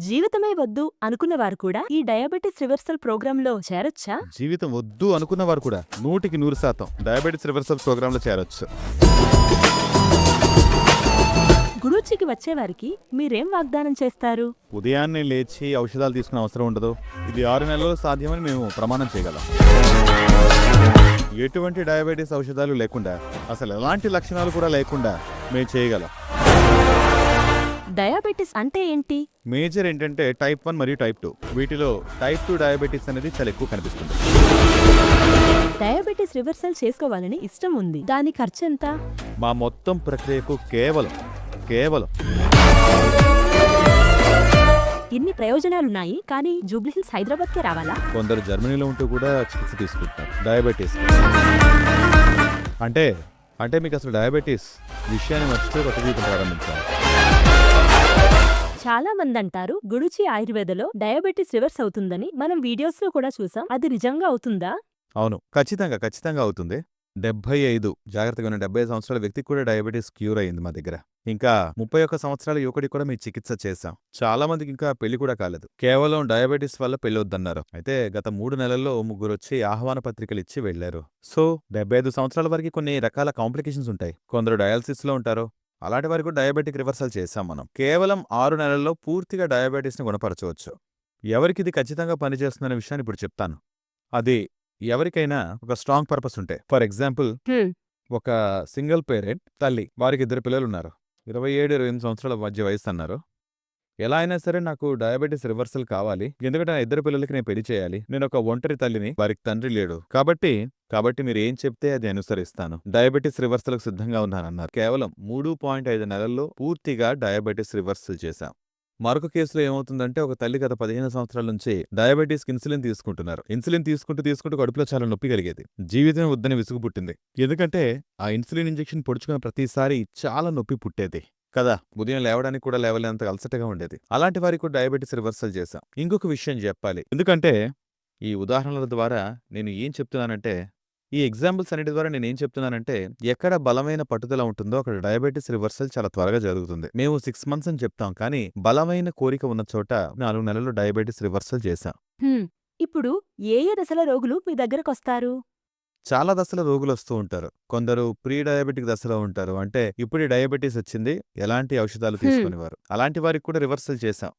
జీవితమే వద్దు అనుకున్నవారు కూడా ఈ డయాబెటిస్ రివర్సల్ ప్రోగ్రాంలో చేరొచ్చా? జీవితం వద్దు అనుకున్నవారు కూడా 100% డయాబెటిస్ రివర్సల్ ప్రోగ్రాంలో చేరొచ్చు. గుడూచికి వచ్చేవారికి మీరేం వాగ్దానం చేస్తారు? ఉదయాన్నే లేచి ఔషధాలు తీసుకునే అవసరం ఉండదు. ఇది 6 నెలల్లో సాధ్యమని మేము ప్రమాణం చేయగలం. ఎటువంటి డయాబెటిస్ ఔషధాలు లేకుండా, అసలు ఎలాంటి లక్షణాలు కూడా లేకుండా మేము చేయగలం. డయాబెటిస్ అంటే ఏంటి? మేజర్ ఏంటంటే టైప్ 1 మరియు టైప్ 2. వీటిలో టైప్ 2 డయాబెటిస్ అనేది చాలా ఎక్కువ కనిపిస్తుంది. డయాబెటిస్ రివర్సల్ చేసుకోవాలని ఇష్టం ఉంది. దాని ఖర్చు ఎంత? మా మొత్తం ప్రక్రియకు కేవలం ఇన్ని ప్రయోజనాలున్నాయి, కానీ జూబ్లీహిల్స్ హైదరాబాద్కే రావాలా? కొందరు జర్మనీలో ఉంటూ కూడా చికిత్స తీసుకుంటారు డయాబెటీస్. అంటే మీకు అసలు డయాబెటీస్ విషయాన్ని మర్చిపోయి కొత్త జీవితం ప్రారంభించాలి. చాలా మంది అంటారు గుడూచి ఆయుర్వేదలో డయాబెటిస్ రివర్స్ అవుతుందని. మనం వీడియోస్ లో కూడా చూసాం. అది నిజంగా అవుతుందా? అవును, ఖచ్చితంగా అవుతుంది. 75 జాగ్రత్తగా ఉన్న 75 సంవత్సరాల వ్యక్తికి కూడా డయాబెటీస్ క్యూర్ అయింది మా దగ్గర. ఇంకా 31 సంవత్సరాల యువకుడికి కూడా మేము చికిత్స చేశాం. చాలా మందికి ఇంకా పెళ్లి కూడా కాలేదు, కేవలం డయాబెటీస్ వల్ల పెళ్లి వద్దన్నారు. అయితే గత 3 నెలల్లో 3 వచ్చి ఆహ్వాన పత్రికలు ఇచ్చి వెళ్లారు. సో 75 సంవత్సరాల వరకు కొన్ని రకాల కాంప్లికేషన్స్ ఉంటాయి. కొందరు డయాలసిస్ లో ఉంటారు. అలాంటి వారికి కూడా డయాబెటిక్ రివర్సల్ చేశాం మనం. కేవలం 6 నెలల్లో పూర్తిగా డయాబెటీస్ని గుణపరచవచ్చు. ఎవరికి ఇది ఖచ్చితంగా పనిచేస్తుందనే విషయాన్ని ఇప్పుడు చెప్తాను. అది ఎవరికైనా ఒక స్ట్రాంగ్ పర్పస్ ఉంటే, ఫర్ ఎగ్జాంపుల్ ఒక సింగిల్ పేరెంట్ తల్లి, వారికి 2 పిల్లలున్నారు. 27-28 సంవత్సరాల మధ్య వయసు అన్నారు. ఎలా అయినా సరే నాకు డయాబెటీస్ రివర్సల్ కావాలి, ఎందుకంటే నా 2 పిల్లలకి నేను పెళ్లి చేయాలి. నేను ఒక ఒంటరి తల్లిని, వారికి తండ్రి లేడు. కాబట్టి మీరు ఏం చెప్తే అది అనుసరిస్తాను. డయాబెటీస్ రివర్సల్కు సిద్ధంగా ఉన్నానన్నారు. కేవలం 3.5 నెలల్లో పూర్తిగా డయాబెటీస్ రివర్సల్ చేశాం. మరొక కేసులో ఏమవుతుందంటే, ఒక తల్లి గత 15 సంవత్సరాల నుంచి డయాబెటీస్కి ఇన్సులిన్ తీసుకుంటున్నారు. ఇన్సులిన్ తీసుకుంటూ కడుపులో చాలా నొప్పి కలిగేది. జీవితం వద్దని విసుగు పుట్టింది. ఎందుకంటే ఆ ఇన్సులిన్ ఇంజెక్షన్ పొడుచుకున్న ప్రతిసారి చాలా నొప్పి పుట్టేది కదా. ఉదయం లేవడానికి కూడా లేవలేనంత అలసటగా ఉండేది. అలాంటి వారికి కూడా డయాబెటీస్ రివర్సల్ చేశాం. ఇంకొక విషయం చెప్పాలి, ఎందుకంటే ఈ ఉదాహరణల ద్వారా నేను ఏం చెప్తున్నానంటే, ఈ ఎగ్జాంపుల్స్ అన్నిటి ద్వారా నేనేం చెప్తున్నానంటే, ఎక్కడ బలమైన పట్టుదల ఉంటుందో అక్కడ డయాబెటీస్ రివర్సల్ చాలా త్వరగా జరుగుతుంది. మేము 6 మంత్స్ అని చెప్తాం, కానీ బలమైన కోరిక ఉన్న చోట 4 నెలల్లో డయాబెటీస్ రివర్సల్ చేశాం. ఇప్పుడు ఏ దశల రోగులు మీ దగ్గరకొస్తారు? చాలా దశల రోగులు వస్తూ ఉంటారు. కొందరు ప్రీ డయాబెటిక్ దశలో ఉంటారు. అంటే ఇప్పుడే డయాబెటీస్ వచ్చింది, ఎలాంటి ఔషధాలు తీసుకునేవారు. అలాంటి వారికి కూడా రివర్సల్ చేశాం.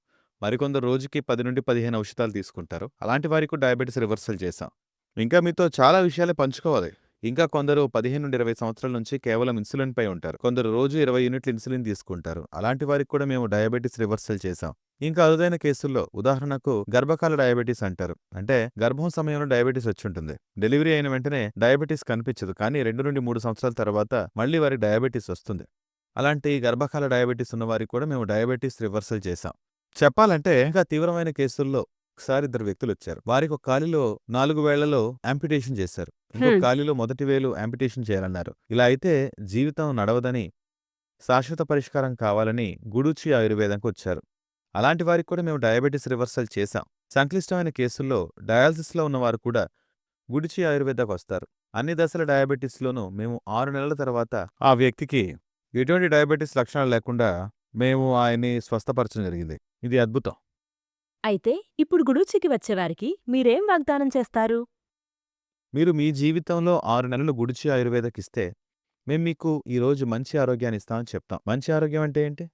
మరికొందరు రోజుకి 10 నుండి 15 ఔషధాలు తీసుకుంటారు. అలాంటి వారికి కూడా డయాబెటీస్ రివర్సల్ చేశాం. ఇంకా మీతో చాలా విషయాలే పంచుకోవాలి. ఇంకా కొందరు 15 నుండి 20 సంవత్సరాల నుంచి కేవలం ఇన్సులిన్ పై ఉంటారు. కొందరు రోజు 20 యూనిట్లు ఇన్సులిన్ తీసుకుంటారు. అలాంటి వారికి కూడా మేము డయాబెటీస్ రివర్సల్ చేశాం. ఇంకా అరుదైన కేసుల్లో, ఉదాహరణకు గర్భకాల డయాబెటీస్ అంటారు. అంటే గర్భం సమయంలో డయాబెటీస్ వచ్చుంటుంది. డెలివరీ అయిన వెంటనే డయాబెటీస్ కనిపించదు, కానీ 2 నుండి 3 సంవత్సరాల తర్వాత మళ్లీ వారికి డయాబెటీస్ వస్తుంది. అలాంటి గర్భకాల డయాబెటీస్ ఉన్న వారికి కూడా మేము డయాబెటీస్ రివర్సల్ చేశాం. చెప్పాలంటే ఇంకా తీవ్రమైన కేసుల్లో ఒకసారి 2 వ్యక్తులు వచ్చారు. వారికి ఒక కాలిలో 4 వేళ్లలో యాంపిటేషన్ చేశారు. ఇంకొక కాలిలో మొదటి వేలు యాంపిటేషన్ చేయాలన్నారు. ఇలా అయితే జీవితం నడవదని, శాశ్వత పరిష్కారం కావాలని గుడూచి ఆయుర్వేదంకు వచ్చారు. అలాంటి వారికి కూడా మేము డయాబెటీస్ రివర్సల్ చేశాం. సంక్లిష్టమైన కేసుల్లో డయాలసిస్లో ఉన్నవారు కూడా గుడూచి ఆయుర్వేదకు వస్తారు. అన్ని దశల డయాబెటీస్లోనూ మేము 6 నెలల తర్వాత ఆ వ్యక్తికి ఎటువంటి డయాబెటీస్ లక్షణాలు లేకుండా మేము ఆయన్ని స్వస్థపరచడం జరిగింది. ఇది అద్భుతం. అయితే ఇప్పుడు గుడూచికి వచ్చేవారికి మీరేం వాగ్దానం చేస్తారు? మీరు మీ జీవితంలో 6 నెలలు గుడూచి ఆయుర్వేదకిస్తే మేము మీకు ఈరోజు మంచి ఆరోగ్యాన్ని ఇస్తామని చెప్తాం. మంచి ఆరోగ్యం అంటే ఏంటి?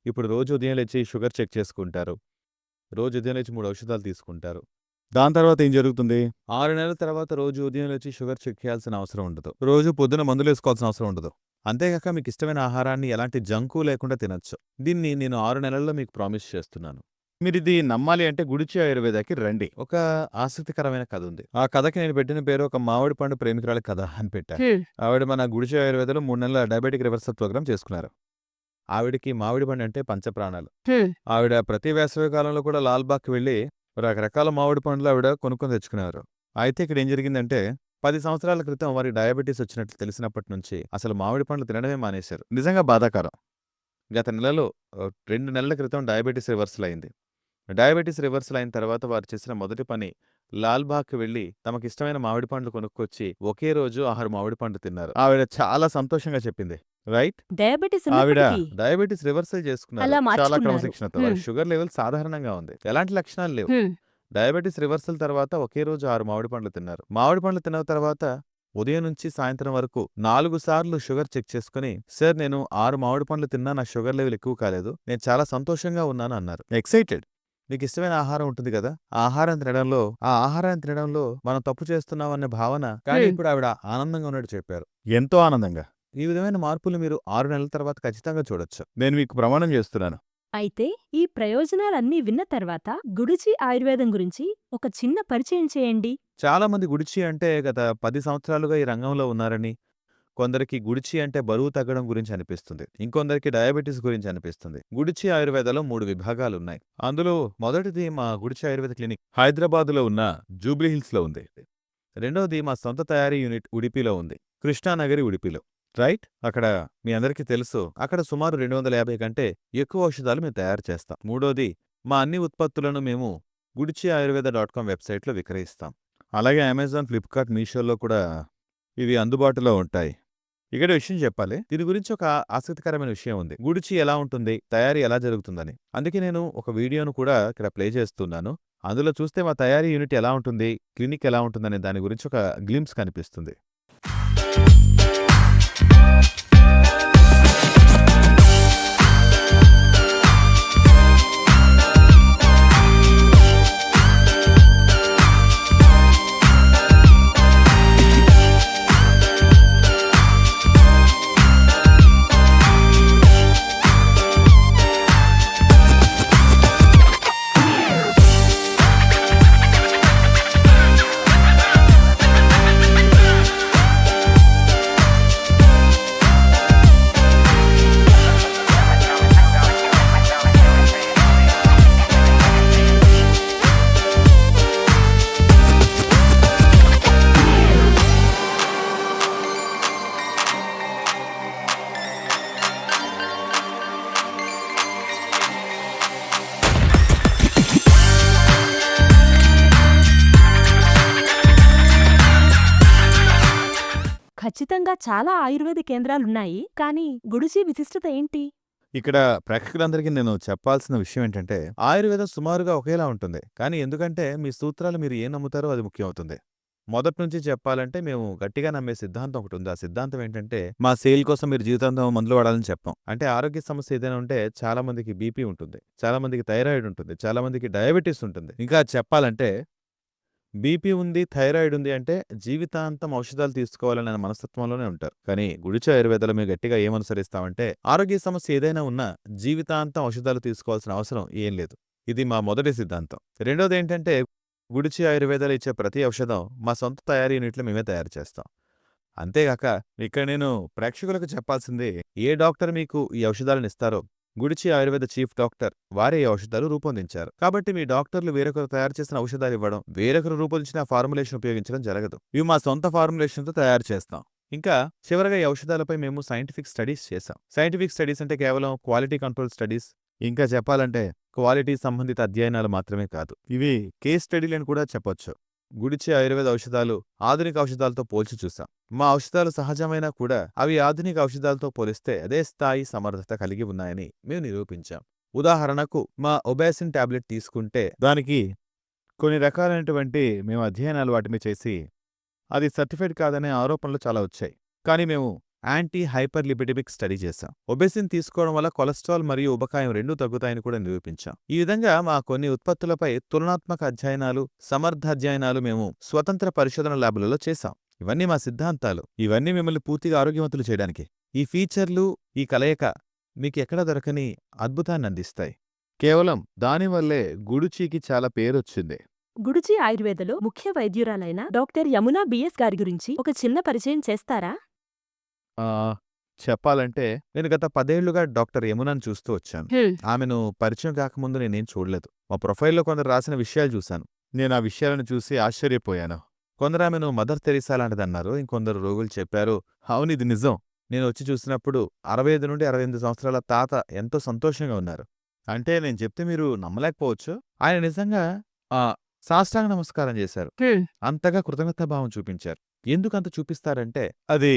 ఇప్పుడు రోజు ఉదయం లేచి షుగర్ చెక్ చేసుకుంటారు. రోజు ఉదయం లేచి 3 ఔషధాలు తీసుకుంటారు. దాని తర్వాత ఏం జరుగుతుంది? 6 నెలల తర్వాత రోజు ఉదయం లేచి షుగర్ చెక్ చేయాల్సిన అవసరం ఉండదు. రోజు పొద్దున మందులు వేసుకోవాల్సిన అవసరం ఉండదు. అంతేకాక మీకు ఇష్టమైన ఆహారాన్ని ఎలాంటి జంకు లేకుండా తినొచ్చు. దీన్ని నేను 6 నెలల్లో మీకు ప్రామిస్ చేస్తున్నాను. మీరు ఇది నమ్మాలి అంటే గుడూచి ఆయుర్వేదకి రండి. ఒక ఆసక్తికరమైన కథ ఉంది. ఆ కథకి నేను పెట్టిన పేరు ఒక మామిడి పండు ప్రేమికురాలి కథ అని పెట్టా. ఆవిడ మన గుడూచి ఆయుర్వేదలో 3 నెలల డయాబెటిక్ రివర్సల్ ప్రోగ్రామ్ చేసుకున్నారు. ఆవిడకి మామిడి పండు అంటే పంచప్రాణాలు. ఆవిడ ప్రతి వేసవి కాలంలో కూడా లాల్బాగ్కి వెళ్లి రకరకాల మామిడి పండ్లు ఆవిడ కొనుక్కొని తెచ్చుకునేవారు. అయితే ఇక్కడ ఏం జరిగిందంటే, 10 సంవత్సరాల క్రితం వారికి డయాబెటీస్ వచ్చినట్లు తెలిసినప్పటి నుంచి అసలు మామిడి పండ్లు తినడమే మానేశారు. నిజంగా బాధాకరం. గత నెలలో 2 నెలల క్రితం డయాబెటీస్ రివర్సల్ అయింది. డయాబెటీస్ రివర్సల్ అయిన తర్వాత వారు చేసిన మొదటి పని లాల్బాగ్కి వెళ్లి తమకిష్టమైన మామిడి పండ్లు కొనుక్కొచ్చి ఒకే రోజు 6 మామిడి పండ్లు తిన్నారు. ఆవిడ చాలా సంతోషంగా చెప్పింది, రైట్? డయాబెటిస్ ఆవిడ ఉన్నప్పటికీ డయాబెటిస్ రివర్సల్ చేసుకున్నారు. అలా చాలా మార్చుకున్నారు. క్రమశిక్షణతో. వాళ్ళ షుగర్ లెవెల్ సాధారణంగా ఉంది. ఎలాంటి లక్షణాలు లేవు. హ్మ్. డయాబెటిస్ రివర్సల్ తర్వాత ఒకే రోజు 6 మామిడి పండ్లు తిన్నారు. మామిడి పండ్లు తిన్న తర్వాత ఉదయం నుంచి సాయంత్రం వరకు 4 సార్లు షుగర్ చెక్ చేసుకుని, "సార్ నేను 6 మామిడి పండ్లు తిన్నా నా షుగర్ లెవెల్ ఎక్కువ కాలేదు. నేను చాలా సంతోషంగా ఉన్నాను" అన్నారు. ఎక్సైటెడ్. మీకిష్టమైన ఆహారం ఉంటుంది గదా! ఆ ఆహారాన్ని తినడంలో మనం తప్పు చేస్తున్నామనే భావన కానీ హ్మ్. ఇప్పుడు ఆవిడ ఆనందంగా ఉన్నట్టు చెప్పారు. ఎంతో ఆనందంగా. ఈ విధమైన మార్పులు మీరు 6 నెలల తర్వాత ఖచ్చితంగా చూడొచ్చు. నేను మీకు ప్రమాణం చేస్తున్నాను. అయితే ఈ ప్రయోజనాలన్నీ విన్న తర్వాత గుడిచి ఆయుర్వేదం గురించి ఒక చిన్న పరిచయం చేయండి. చాలా మంది గుడిచి అంటే గత 10 సంవత్సరాలుగా ఈ రంగంలో ఉన్నారని, కొందరికి గుడిచి అంటే బరువు తగ్గడం గురించి అనిపిస్తుంది. ఇంకొందరికి డయాబెటిస్ గురించి అనిపిస్తుంది. గుడిచి ఆయుర్వేదలో 3 విభాగాలున్నాయి. అందులో మొదటిది మా గుడిచి ఆయుర్వేద క్లినిక్ హైదరాబాదులో ఉన్న జూబ్లీ హిల్స్‌లో ఉంది. రెండోది మా సొంత తయారీ యూనిట్ ఉడిపిలో ఉంది. కృష్ణానగరి ఉడిపిలో. రైట్? అక్కడ మీ అందరికీ తెలుసు. అక్కడ సుమారు 250 కంటే ఎక్కువ ఔషధాలు మేము తయారు చేస్తాం. మూడోది మా అన్ని ఉత్పత్తులను మేము గుడిచి ఆయుర్వేద .com వెబ్‌సైట్‌లో విక్రయిస్తాం. అలాగే అమెజాన్, ఫ్లిప్‌కార్ట్, మీషోలో కూడా ఇవి అందుబాటులో ఉంటాయి. ఇక్కడ విషయం చెప్పాలి. దీని గురించి ఒక ఆసక్తికరమైన విషయం ఉంది. గుడిచి ఎలా ఉంటుంది? తయారీ ఎలా జరుగుతుందని. అందుకే నేను ఒక వీడియోను కూడా ఇక్కడ ప్లే చేస్తున్నాను. అందులో చూస్తే మా తయారీ యూనిట్ ఎలా ఉంటుంది? క్లినిక్ ఎలా ఉంటుందనే దాని గురించి ఒక గ్లింప్స్ కనిపిస్తుంది. ఖచ్చితంగా చాలా ఆయుర్వేద కేంద్రాలున్నాయి. కానీ గుడిచి విశిష్టత ఏంటి? ఇక్కడ ప్రేక్షకులందరికీ నేను చెప్పాల్సిన విషయం ఏంటంటే, ఆయుర్వేదం సుమారుగా ఒకేలా ఉంటుంది. కానీ ఎందుకంటే మీ సూత్రాలు మీరు ఏం నమ్ముతారో అది ముఖ్యమవుతుంది. మొదటి నుంచి చెప్పాలంటే మేము గట్టిగా నమ్మే సిద్ధాంతం ఒకటుంది. ఆ సిద్ధాంతం ఏంటంటే, మా సేల్ కోసం మీరు జీవితాంతం మందులు వాడాలని చెప్పం. అంటే ఆరోగ్య సమస్య ఏదైనా ఉంటే చాలా మందికి బీపీ ఉంటుంది. చాలా మందికి థైరాయిడ్ ఉంటుంది. చాలా మందికి డయాబెటిస్ ఉంటుంది. ఇంకా చెప్పాలంటే బీపీ ఉంది, థైరాయిడ్ ఉంది అంటే జీవితాంతం ఔషధాలు తీసుకోవాలనే మనస్తత్వంలోనే ఉంటారు. కానీ గుడిచి ఆయుర్వేదాలో మేము గట్టిగా ఏమనుసరిస్తామంటే ఆరోగ్య సమస్య ఏదైనా ఉన్నా జీవితాంతం ఔషధాలు తీసుకోవాల్సిన అవసరం ఏం లేదు. ఇది మా మొదటి సిద్ధాంతం. రెండోది ఏంటంటే గుడిచి ఆయుర్వేదాలు ఇచ్చే ప్రతి ఔషధం మా సొంత తయారీ యూనిట్లో మేమే తయారు చేస్తాం. అంతేగాక ఇక్కడ నేను ప్రేక్షకులకు చెప్పాల్సింది ఏ డాక్టర్ మీకు ఈ ఔషధాలను ఇస్తారో గుడిచి ఆయుర్వేద చీఫ్ డాక్టర్ వారే ఈ ఔషధాలు రూపొందించారు. కాబట్టి మీ డాక్టర్లు వేరొకరు తయారు చేసిన ఔషధాలు ఇవ్వడం, వేరొకరు రూపొందించిన ఫార్ములేషన్ ఉపయోగించడం జరగదు. ఇవి మా సొంత ఫార్ములేషన్తో తయారు చేస్తాం. ఇంకా చివరగా ఈ ఔషధాలపై మేము సైంటిఫిక్ స్టడీస్ చేశాం. సైంటిఫిక్ స్టడీస్ అంటే కేవలం క్వాలిటీ కంట్రోల్ స్టడీస్, ఇంకా చెప్పాలంటే క్వాలిటీ సంబంధిత అధ్యయనాలు మాత్రమే కాదు. ఇవి కేస్ స్టడీలని కూడా చెప్పొచ్చు. గుడిచి ఆయుర్వేద ఔషధాలు ఆధునిక ఔషధాలతో పోల్చి చూశాం. మా ఔషధాలు సహజమైనా కూడా అవి ఆధునిక ఔషధాలతో పోలిస్తే అదే స్థాయి సమర్థత కలిగి ఉన్నాయని మేము నిరూపించాం. ఉదాహరణకు మా ఒబాసిన్ టాబ్లెట్ తీసుకుంటే దానికి కొన్ని రకాలైనటువంటి మేము అధ్యయనాలు వాటిని చేసి అది సర్టిఫైడ్ కాదనే ఆరోపణలు చాలా వచ్చాయి. కానీ మేము యాంటీ హైపర్ లిపిడిమిక్ స్టడీ చేశాం. ఒబెసిన్ తీసుకోవడం వల్ల కొలెస్ట్రాల్ మరియు ఉబకాయం రెండూ తగ్గుతాయని కూడా నిరూపించాం. ఈ విధంగా మా కొన్ని ఉత్పత్తులపై తులనాత్మక అధ్యయనాలు, సమర్థ అధ్యయనాలు మేము స్వతంత్ర పరిశోధన ల్యాబులలో చేశాం. ఇవన్నీ మా సిద్ధాంతాలు. ఇవన్నీ మిమ్మల్ని పూర్తిగా ఆరోగ్యవంతులు చేయడానికి. ఈ ఫీచర్లు, ఈ కలయిక మీకు ఎక్కడ దొరకని అద్భుతాన్ని అందిస్తాయి. కేవలం దానివల్లే గుడిచికి చాలా పేరొచ్చింది. గుడిచి ఆయుర్వేదలో ముఖ్య వైద్యురాలైన డాక్టర్ యమునా బిఎస్ గారి గురించి ఒక చిన్న పరిచయం చేస్తారా? ఆ, చెప్పాలంటే నేను గత 10 ఏళ్లుగా డాక్టర్ యమునాని చూస్తూ వచ్చాను. ఆమెను పరిచయం కాకముందు నేనేం చూడలేదు. మా ప్రొఫైల్లో కొందరు రాసిన విషయాలు చూశాను. నేను ఆ విషయాలను చూసి ఆశ్చర్యపోయాను. కొందరు ఆమెను మదర్ తెరీసా లాంటిదన్నారు. ఇంకొందరు రోగులు చెప్పారు, అవును ఇది నిజం. నేను వచ్చి చూసినప్పుడు 65 నుండి 68 సంవత్సరాల తాత ఎంతో సంతోషంగా ఉన్నారు. అంటే నేను చెప్తే మీరు నమ్మలేకపోవచ్చు. ఆయన నిజంగా ఆ సాష్టాంగ నమస్కారం చేశారు. అంతగా కృతజ్ఞతాభావం చూపించారు. ఎందుకంత చూపిస్తారంటే అది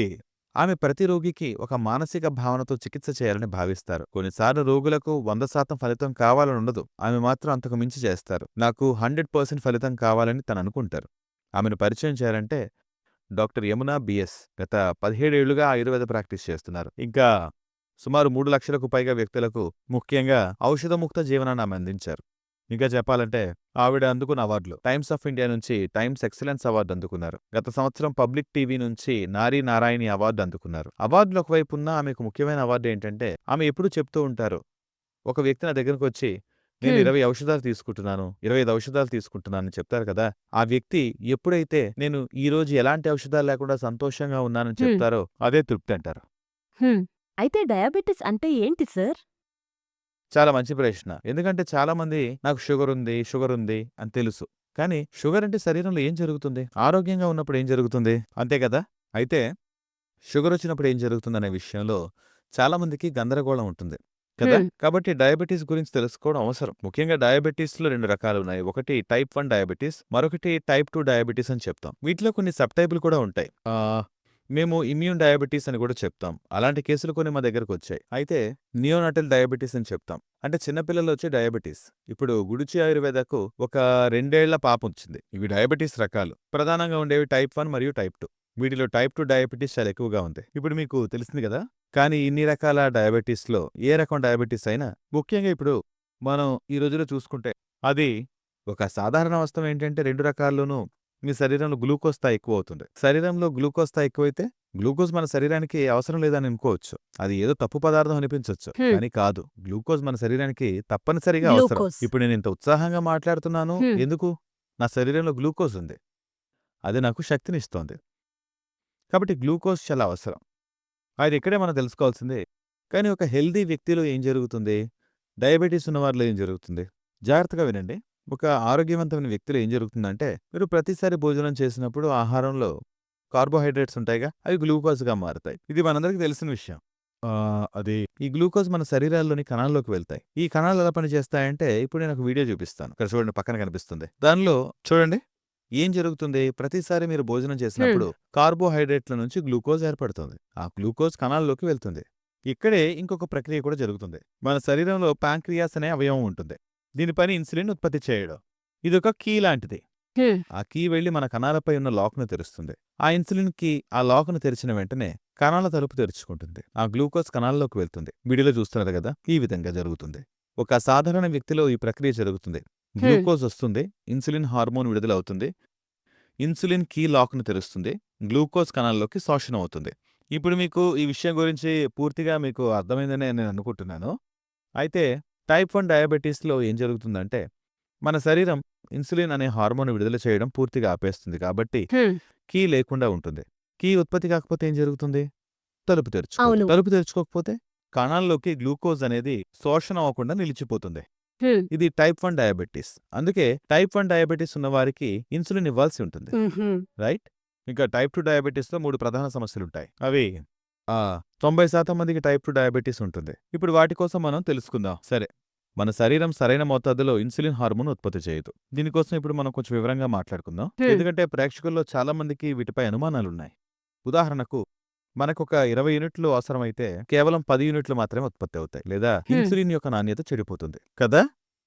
ఆమె ప్రతి రోగికి ఒక మానసిక భావనతో చికిత్స చేయాలని భావిస్తారు. కొన్నిసార్లు రోగులకు 100% ఫలితం కావాలని ఉండదు. ఆమె మాత్రం అంతకు మించి చేస్తారు. నాకు 100% ఫలితం కావాలని తను అనుకుంటారు. ఆమెను పరిచయం చేయాలంటే డాక్టర్ యమున బిఎస్ గత 17 ఏళ్లుగా ఆయుర్వేద ప్రాక్టీస్ చేస్తున్నారు. ఇంకా సుమారు 3 లక్షలకు పైగా వ్యక్తులకు ముఖ్యంగా ఔషధముక్త జీవనాన్ని ఆమె అందించారు. ఇంకా చెప్పాలంటే ఆవిడ అందుకున్న అవార్డులు టైమ్స్ ఆఫ్ ఇండియా నుంచి టైమ్స్ ఎక్సలెన్స్ అవార్డు అందుకున్నారు. గత సంవత్సరం పబ్లిక్ టీవీ నుంచి నారీ నారాయణి అవార్డు అందుకున్నారు. అవార్డులు ఒకవైపు ఉన్న ఆమెకు ముఖ్యమైన అవార్డు ఏంటంటే ఆమె ఎప్పుడూ చెప్తూ ఉంటారు, ఒక వ్యక్తి నా దగ్గరకు వచ్చి నేను హ్మ్. 20 ఔషధాలు తీసుకుంటున్నాను, 25 ఔషధాలు తీసుకుంటున్నాను అని చెప్తారు కదా, ఆ వ్యక్తి ఎప్పుడైతే నేను ఈ రోజు ఎలాంటి ఔషధాలు లేకుండా సంతోషంగా ఉన్నానని హ్మ్. చెప్తారో అదే తృప్తి అంటారు. హ్మ్. అయితే డయాబెటిస్ అంటే ఏంటి సార్? చాలా మంచి ప్రశ్న. ఎందుకంటే చాలామంది నాకు షుగర్ ఉంది అని తెలుసు. కానీ షుగర్ అంటే శరీరంలో ఏం జరుగుతుంది? ఆరోగ్యంగా ఉన్నప్పుడు ఏం జరుగుతుంది? అంతే కదా? అయితే షుగర్ వచ్చినప్పుడు ఏం జరుగుతుందనే విషయంలో చాలామందికి గందరగోళం ఉంటుంది కదా? హ్మ్. కాబట్టి డయాబెటీస్ గురించి తెలుసుకోవడం అవసరం. ముఖ్యంగా డయాబెటీస్‌లో 2 రకాలున్నాయి. ఒకటి టైప్ 1 డయాబెటీస్, మరొకటి టైప్ 2 డయాబెటీస్ అని చెప్తాం. వీటిలో కొన్ని సబ్ టైపులు కూడా ఉంటాయి. మేము ఇమ్యూన్ డయాబెటీస్ అని కూడా చెప్తాం. అలాంటి కేసులు కొన్ని మా దగ్గరకొచ్చాయి. అయితే నియోనాటల్ డయాబెటీస్ అని చెప్తాం. అంటే చిన్నపిల్లల్లో వచ్చే డయాబెటీస్. ఇప్పుడు గుడిచి ఆయుర్వేదకు ఒక 2 ఏళ్ల పాపొచ్చింది. ఇవి డయాబెటీస్ రకాలు. ప్రధానంగా ఉండేవి టైప్ 1 మరియు టైప్ 2. వీటిలో టైప్ 2 డయాబెటీస్ చాలా ఎక్కువగా ఉంది. ఇప్పుడు మీకు తెలిసింది కదా! కానీ ఇన్ని రకాల డయాబెటీస్‌లో ఏ రకం డయాబెటీస్ అయినా ముఖ్యంగా ఇప్పుడు మనం ఈ రోజుల్లో చూసుకుంటే అది ఒక సాధారణ వాస్తవం ఏంటంటే 2 రకాల్లోనూ మీ శరీరంలో గ్లూకోజ్ స్థాయి ఎక్కువవుతుంది. శరీరంలో గ్లూకోజ్ స్థాయి ఎక్కువైతే గ్లూకోజ్ మన శరీరానికి అవసరం లేదని అనుకోవచ్చు. అది ఏదో తప్పు పదార్థం అనిపించొచ్చు. హ్మ్. కానీ కాదు. గ్లూకోజ్ మన శరీరానికి తప్పనిసరిగా అవసరం. గ్లూకోజ్. ఇప్పుడు నేనింత ఉత్సాహంగా మాట్లాడుతున్నాను హ్మ్. ఎందుకు? నా శరీరంలో గ్లూకోజ్ ఉంది. అది నాకు శక్తినిస్తోంది. కాబట్టి గ్లూకోజ్ చాలా అవసరం. అది ఇక్కడే మనం తెలుసుకోవాల్సింది. కానీ ఒక హెల్తీ వ్యక్తిలో ఏం జరుగుతుంది? డయాబెటిస్ ఉన్నవారిలో ఏం జరుగుతుంది? జాగ్రత్తగా వినండి. ఒక ఆరోగ్యవంతమైన వ్యక్తిలో ఏం జరుగుతుందంటే, మీరు ప్రతిసారి భోజనం చేసినప్పుడు ఆహారంలో కార్బోహైడ్రేట్స్ ఉంటాయిగా, అవి గ్లూకోజ్‌గా మారతాయి. ఇది మనందరికీ తెలిసిన విషయం. అది ఈ గ్లూకోజ్ మన శరీరాల్లోని కణాల్లోకి వెళ్తాయి. ఈ కణాలు ఎలా పనిచేస్తాయంటే, ఇప్పుడు నేను ఒక వీడియో చూపిస్తాను. ఇక్కడ చూడండి పక్కన కనిపిస్తుంది. దానిలో చూడండి ఏం జరుగుతుంది? ప్రతిసారి మీరు భోజనం హ్మ్. చేసినప్పుడు కార్బోహైడ్రేట్ల నుంచి గ్లూకోజ్ ఏర్పడుతుంది. ఆ గ్లూకోజ్ కణాల్లోకి వెళ్తుంది. ఇక్కడే ఇంకొక ప్రక్రియ కూడా జరుగుతుంది. మన శరీరంలో పాంక్రియాస్ అనే అవయవం ఉంటుంది. దీని పని ఇన్సులిన్ ఉత్పత్తి చేయడం. ఇదొక కీ లాంటిది. హ్మ్. ఆ కీ వెళ్లి మన కణాలపై ఉన్న లాక్‌ను తెరుస్తుంది. ఆ ఇన్సులిన్ కీ ఆ లాక్‌ను తెరిచిన వెంటనే కణాల తలుపు తెరుచుకుంటుంది. ఆ గ్లూకోజ్ కణాల్లోకి వెళ్తుంది. వీడియోలో చూస్తున్నారు కదా! ఈ విధంగా జరుగుతుంది. ఒక సాధారణ వ్యక్తిలో ఈ ప్రక్రియ జరుగుతుంది. హ్మ్. గ్లూకోజ్ వస్తుంది. ఇన్సులిన్ హార్మోన్ విడుదలవుతుంది. ఇన్సులిన్ కీ లాక్‌ను తెరుస్తుంది. గ్లూకోజ్ కణాల్లోకి శోషణ అవుతుంది. ఇప్పుడు మీకు ఈ విషయం గురించి పూర్తిగా మీకు అర్థమైందనే నేను అనుకుంటున్నాను. అయితే టైప్ 1 డయాబెటిస్‌లో ఏం జరుగుతుందంటే, మన శరీరం ఇన్సులిన్ అనే హార్మోన్ విడుదల చేయడం పూర్తిగా ఆపేస్తుంది. కాబట్టి హ్మ్. కీ లేకుండా ఉంటుంది. కీ ఉత్పత్తి కాకపోతే ఏం జరుగుతుంది? తలుపు తెరుచుకోదు. అవును. తలుపు తెరుచుకోకపోతే కణాల్లోకి గ్లూకోజ్ అనేది శోషణ అవ్వకుండా నిలిచిపోతుంది. హ్మ్. ఇది టైప్ 1 డయాబెటిస్. అందుకే టైప్ 1 డయాబెటిస్ ఉన్నవారికి ఇన్సులిన్ ఇవ్వాల్సి ఉంటుంది. హుహు. రైట్? ఇంకా టైప్ 2 డయాబెటిస్‌లో 3 ప్రధాన సమస్యలుంటాయి. అవి 90% మందికి టైప్ 2 డయాబెటిస్ ఉంటుంది. ఇప్పుడు వాటి కోసం మనం తెలుసుకుందాం. సరే. మన శరీరం సరైన మోతాదులో ఇన్సులిన్ హార్మోన్ ఉత్పత్తి చేయదు. దీనికోసం ఇప్పుడు మనం కొంచెం వివరంగా మాట్లాడుకుందాం. హ్మ్. ఎందుకంటే ప్రేక్షకుల్లో చాలా మందికి వీటిపై అనుమానాలున్నాయి. ఉదాహరణకు మనకొక 20 యూనిట్లు అవసరమైతే కేవలం 10 యూనిట్లు మాత్రమే ఉత్పత్తి అవుతాయి. లేదా హ్మ్. ఇన్సులిన్ యొక్క నాణ్యత చెడిపోతుంది. కదా?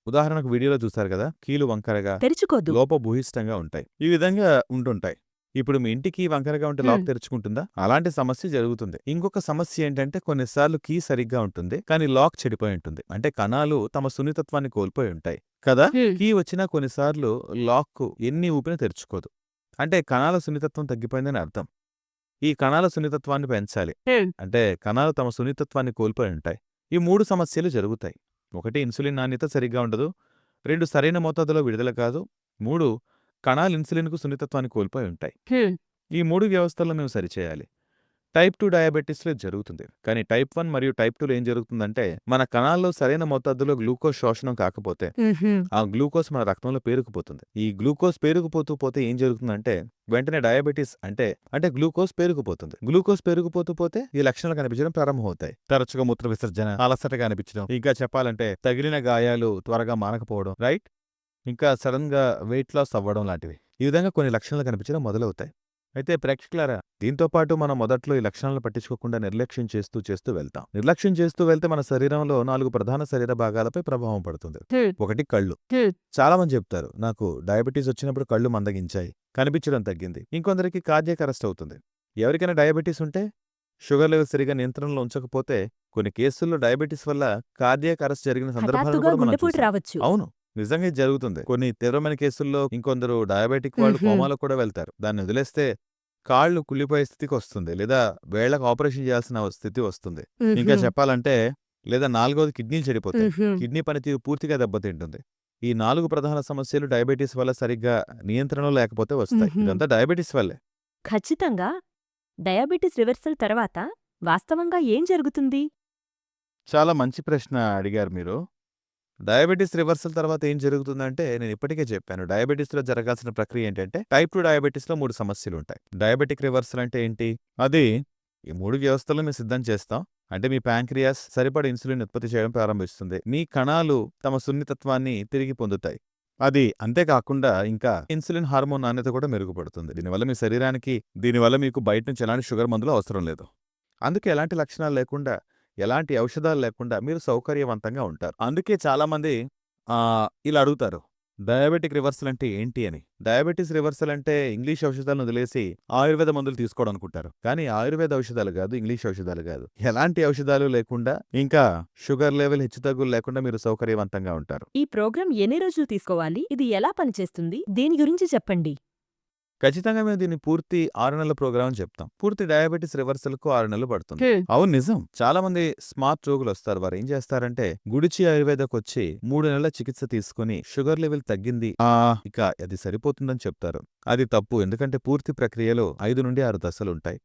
ఉదాహరణకు వీడియోలో చూశారు కదా! కీలు వంకరగా, తెరుచుకోదు. లోపభూయిష్టంగా ఉంటాయి. ఈ విధంగా ఉంటుంటాయి. ఇప్పుడు మీ ఇంటికి వంకరగా ఉంటే లాక్ హ్మ్. తెరుచుకుంటుందా? అలాంటి సమస్య జరుగుతుంది. ఇంకొక సమస్య ఏంటంటే కొన్నిసార్లు కీ సరిగ్గా ఉంటుంది. కానీ లాక్ చెడిపోయి ఉంటుంది. అంటే కణాలు తమ సున్నితత్వాన్ని కోల్పోయి ఉంటాయి. కదా? హ్మ్. కీ వచ్చినా కొన్నిసార్లు లాక్కు ఎన్ని ఊపినా తెరుచుకోదు. అంటే కణాల సున్నితత్వం తగ్గిపోయిందని అర్థం. ఈ కణాల సున్నితత్వాన్ని పెంచాలి. హ్మ్. అంటే కణాలు తమ సున్నితత్వాన్ని కోల్పోయి ఉంటాయి. ఈ 3 సమస్యలు జరుగుతాయి. 1 ఇన్సులిన్ నాణ్యత సరిగ్గా ఉండదు. 2 సరైన మోతాదులో విడుదల కాదు. 3 కణాలు ఇన్సులిన్‌కు సున్నితత్వాన్ని కోల్పోయి ఉంటాయి. హ్మ్. ఈ 3 వ్యవస్థలను మేము సరిచేయాలి. టైప్ 2 డయాబెటిస్‌లో ఇది జరుగుతుంది. కానీ టైప్ 1 మరియు టైప్ 2లో ఏం జరుగుతుందంటే, మన కణాల్లో సరైన మోతాదులో గ్లూకోజ్ శోషణం కాకపోతే, హుహు. ఆ గ్లూకోజ్ మన రక్తంలో పేరుకుపోతుంది. ఈ గ్లూకోజ్ పేరుకుపోతూ పోతే ఏం జరుగుతుందంటే, వెంటనే డయాబెటిస్ అంటే గ్లూకోజ్ పేరుకుపోతుంది. గ్లూకోజ్ పెరిగిపోతూ పోతే ఈ లక్షణాలు కనిపించడం ప్రారంభమవుతాయి. తరచుగా మూత్ర విసర్జన, అలసటగా అనిపించడం, ఇంకా చెప్పాలంటే తగిలిన గాయాలు త్వరగా మానకపోవడం, రైట్? ఇంకా సడెన్‌గా వెయిట్ లాస్ అవ్వడం లాంటివి. ఈ విధంగా కొన్ని లక్షణాలు కనిపించడం మొదలవుతాయి. అయితే ప్రేక్షకులారా, దీంతో పాటు మనం మొదట్లో ఈ లక్షణాలను పట్టించుకోకుండా నిర్లక్ష్యం చేస్తూ చేస్తూ వెళ్తాం. నిర్లక్ష్యం చేస్తూ వెళ్తే మన శరీరంలో 4 ప్రధాన శరీర భాగాలపై ప్రభావం పడుతుంది. ఒకటి కళ్ళు. చాలా మంది చెప్తారు, నాకు డయాబెటీస్ వచ్చినప్పుడు కళ్ళు మందగించాయి, కనిపించడం తగ్గింది. ఇంకొందరికి కార్డియాక్ అరెస్ట్ అవుతుంది. ఎవరికైనా డయాబెటీస్ ఉంటే షుగర్ లెవెల్ సరిగా నియంత్రణలో ఉంచకపోతే కొన్ని కేసుల్లో డయాబెటీస్ వల్ల కార్డియాక్ అరెస్ట్ జరిగిన సందర్భాలను హఠాత్తుగా కూడా మనం గుండెపోటు చూసాం. రావచ్చు. అవును, నిజంగా ఇది జరుగుతుంది. కొన్ని తీవ్రమైన కేసుల్లో ఇంకొందరు డయాబెటిక్ వాళ్ళు కోమాలో కూడా వెళ్తారు. దాన్ని వదిలేస్తే కాళ్ళు కుళ్ళిపోయే స్థితికి వస్తుంది, లేదా వేళ్లకు ఆపరేషన్ చేయాల్సిన స్థితి వస్తుంది. ఇంకా చెప్పాలంటే, లేదా 4వది కిడ్నీలు చెడిపోతాయి. కిడ్నీ పనితీరు పూర్తిగా దెబ్బతింటుంది. ఈ 4 ప్రధాన సమస్యలు డయాబెటీస్ వల్ల సరిగ్గా నియంత్రణలో లేకపోతే వస్తాయి. ఇదంతా డయాబెటీస్ వల్లే. ఖచ్చితంగా డయాబెటిస్ రివర్సల్ తర్వాత వాస్తవంగా ఏం జరుగుతుంది? చాలా మంచి ప్రశ్న అడిగారు మీరు. డయాబెటీస్ రివర్సల్ తర్వాత ఏం జరుగుతుందంటే, నేను ఇప్పటికే చెప్పాను. డయాబెటీస్లో జరగాల్సిన ప్రక్రియ ఏంటంటే, టైప్ 2 డయాబెటీస్లో 3 సమస్యలుంటాయి. డయాబెటిక్ రివర్సల్ అంటే ఏంటి? అది ఈ 3 వ్యవస్థలను మేము సిద్ధం చేస్తాం. అంటే మీ ప్యాంక్రియాస్ సరిపడ ఇన్సులిన్ ఉత్పత్తి చేయడం ప్రారంభిస్తుంది. మీ కణాలు తమ సున్నితత్వాన్ని తిరిగి పొందుతాయి. అది అంతేకాకుండా ఇంకా ఇన్సులిన్ హార్మోన్ నాణ్యత కూడా మెరుగుపడుతుంది. దీనివల్ల మీ శరీరానికి, దీనివల్ల మీకు బయట నుంచి ఎలాంటి షుగర్ మందులు అవసరం లేదు. అందుకే ఎలాంటి లక్షణాలు లేకుండా, ఎలాంటి ఔషధాలు లేకుండా మీరు సౌకర్యవంతంగా ఉంటారు. అందుకే చాలామంది ఇలా అడుగుతారు, డయాబెటిక్ రివర్సల్ అంటే ఏంటి అని. డయాబెటీస్ రివర్సల్ అంటే ఇంగ్లీష్ ఔషధాలను వదిలేసి ఆయుర్వేద మందులు తీసుకోవడం అనుకుంటారు. కానీ ఆయుర్వేద ఔషధాలు కాదు, ఇంగ్లీష్ ఔషధాలు కాదు. ఎలాంటి ఔషధాలు లేకుండా, ఇంకా షుగర్ లెవెల్ హెచ్చుతగ్గులు లేకుండా మీరు సౌకర్యవంతంగా ఉంటారు. ఈ ప్రోగ్రాం ఎన్ని రోజులు తీసుకోవాలి? ఇది ఎలా పనిచేస్తుంది? దీని గురించి చెప్పండి. ఖచ్చితంగా మేము దీన్ని పూర్తి 6 నెలల ప్రోగ్రామ్ అని చెప్తాం. పూర్తి డయాబెటీస్ రివర్సల్కు 6 నెలలు పడుతుంది. అవును, నిజం. చాలా మంది స్మార్ట్ రోగులు వస్తారు. వారు ఏం చేస్తారంటే, గుడిచి ఆయుర్వేదకు వచ్చి 3 నెలల చికిత్స తీసుకుని షుగర్ లెవెల్ తగ్గింది, ఇక అది సరిపోతుందని చెప్తారు. అది తప్పు. ఎందుకంటే పూర్తి ప్రక్రియలో 5 నుండి 6 దశలుంటాయి.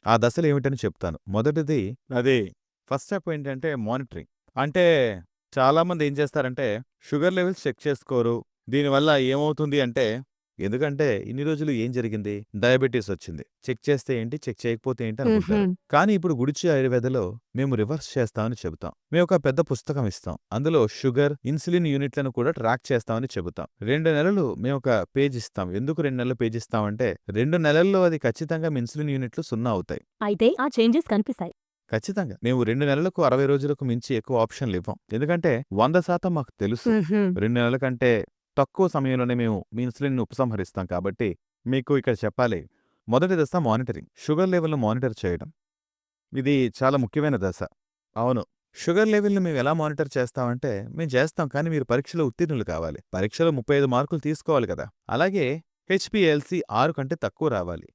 ఆ దశలు ఏమిటని చెప్తాను. మొదటిది, అది ఫస్ట్ స్టెప్ ఏంటంటే మానిటరింగ్. అంటే చాలామంది ఏం చేస్తారంటే, షుగర్ లెవెల్స్ చెక్ చేసుకోరు. దీనివల్ల ఏమవుతుంది అంటే, ఎందుకంటే ఇన్ని రోజులు ఏం జరిగింది? డయాబెటీస్ వచ్చింది, చెక్ చేస్తే ఏంటి, చెక్ చేయకపోతే ఏంటి అనుకుంటారు. కానీ ఇప్పుడు గుడిచి ఆయుర్వేదలో మేము రివర్స్ చేస్తామని చెబుతాం. మేము ఒక పెద్ద పుస్తకం ఇస్తాం. అందులో షుగర్, ఇన్సులిన్ యూనిట్లను కూడా ట్రాక్ చేస్తామని చెబుతాం. 2 నెలలు మేము ఒక పేజ్ ఇస్తాం. ఎందుకు 2 నెలలు పేజ్ ఇస్తామంటే, 2 నెలల్లో అది ఖచ్చితంగా మీ ఇన్సులిన్ యూనిట్లు 0 అవుతాయి. అయితే ఆ చేంజెస్ కనిపిస్తాయి. ఖచ్చితంగా. మేము 2 నెలలకు 60 రోజులకు మించి ఎక్కువ ఆప్షన్లు ఇవ్వం. ఎందుకంటే 100% మాకు తెలుసు 2 నెలల కంటే తక్కువ సమయంలోనే మేము మీ ఇన్సులిన్ ఉపసంహరిస్తాం. కాబట్టి మీకు ఇక్కడ చెప్పాలి, మొదటి దశ మానిటరింగ్. షుగర్ లెవెల్ను మానిటర్ చేయడం. ఇది చాలా ముఖ్యమైన దశ. అవును, షుగర్ లెవెల్ని మేము ఎలా మానిటర్ చేస్తామంటే, మేము చేస్తాం, కానీ మీరు పరీక్షలో ఉత్తీర్ణులు కావాలి. పరీక్షలో 35 మార్కులు తీసుకోవాలి కదా. అలాగే HbA1c 6 కంటే తక్కువ రావాలి.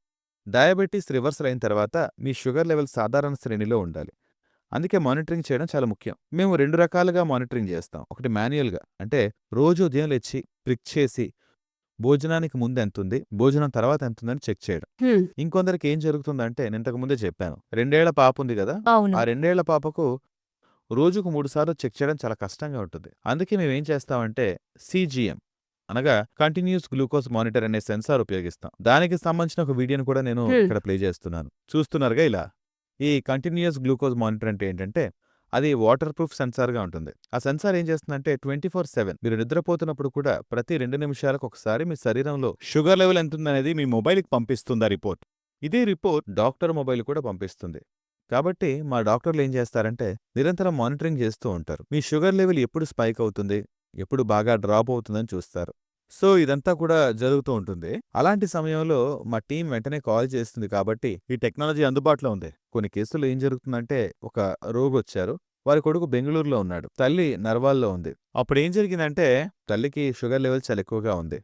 డయాబెటీస్ రివర్సల్ అయిన తర్వాత మీ షుగర్ లెవెల్ సాధారణ శ్రేణిలో ఉండాలి. అందుకే మానిటరింగ్ చేయడం చాలా ముఖ్యం. మేము 2 రకాలుగా మానిటరింగ్ చేస్తాం. ఒకటి మాన్యువల్గా, అంటే రోజు ఉదయం లేచి ప్రిక్ చేసి భోజనానికి ముందు ఎంతుంది, భోజనం తర్వాత ఎంతుందని చెక్ చేయడం. ఇంకొందరికి ఏం జరుగుతుందంటే, నేను ఇంతకు ముందే చెప్పాను, 2 ఏళ్ల పాప ఉంది కదా, అవును. ఆ 2 ఏళ్ల పాపకు రోజుకు 3 సార్లు చెక్ చేయడం చాలా కష్టంగా ఉంటుంది. అందుకే మేమేం చేస్తామంటే, CGM అనగా కంటిన్యూస్ గ్లూకోజ్ మానిటర్ అనే సెన్సార్ ఉపయోగిస్తాం. దానికి సంబంధించిన ఒక వీడియోని కూడా నేను ఇక్కడ ప్లే చేస్తున్నాను. చూస్తున్నారుగా ఇలా. ఈ కంటిన్యూయస్ గ్లూకోజ్ మానిటర్ అంటే ఏంటంటే, అది వాటర్ ప్రూఫ్ సెన్సార్గా ఉంటుంది. ఆ సెన్సార్ ఏం చేస్తుందంటే 24/7 మీరు నిద్రపోతున్నప్పుడు కూడా ప్రతి 2 నిమిషాలకు ఒకసారి మీ శరీరంలో షుగర్ లెవెల్ ఎంతుందనేది మీ మొబైల్కి పంపిస్తుంది ఆ రిపోర్ట్. ఇదే రిపోర్ట్ డాక్టర్ మొబైల్ కూడా పంపిస్తుంది. కాబట్టి మా డాక్టర్లు ఏం చేస్తారంటే, నిరంతరం మానిటరింగ్ చేస్తూ ఉంటారు. మీ షుగర్ లెవెల్ ఎప్పుడు స్పైక్ అవుతుంది, ఎప్పుడు బాగా డ్రాప్ అవుతుందని చూస్తారు. సో ఇదంతా కూడా జరుగుతూ ఉంటుంది. అలాంటి సమయంలో మా టీం వెంటనే కాల్ చేస్తుంది. కాబట్టి ఈ టెక్నాలజీ అందుబాటులో ఉంది. కొన్ని కేసుల్లో ఏం జరుగుతుందంటే, ఒక రోగొచ్చారు, వారి కొడుకు బెంగళూరులో ఉన్నాడు, తల్లి నర్వాల్లో ఉంది. అప్పుడు ఏం జరిగిందంటే, తల్లికి షుగర్ లెవెల్ చాలా ఎక్కువగా ఉంది.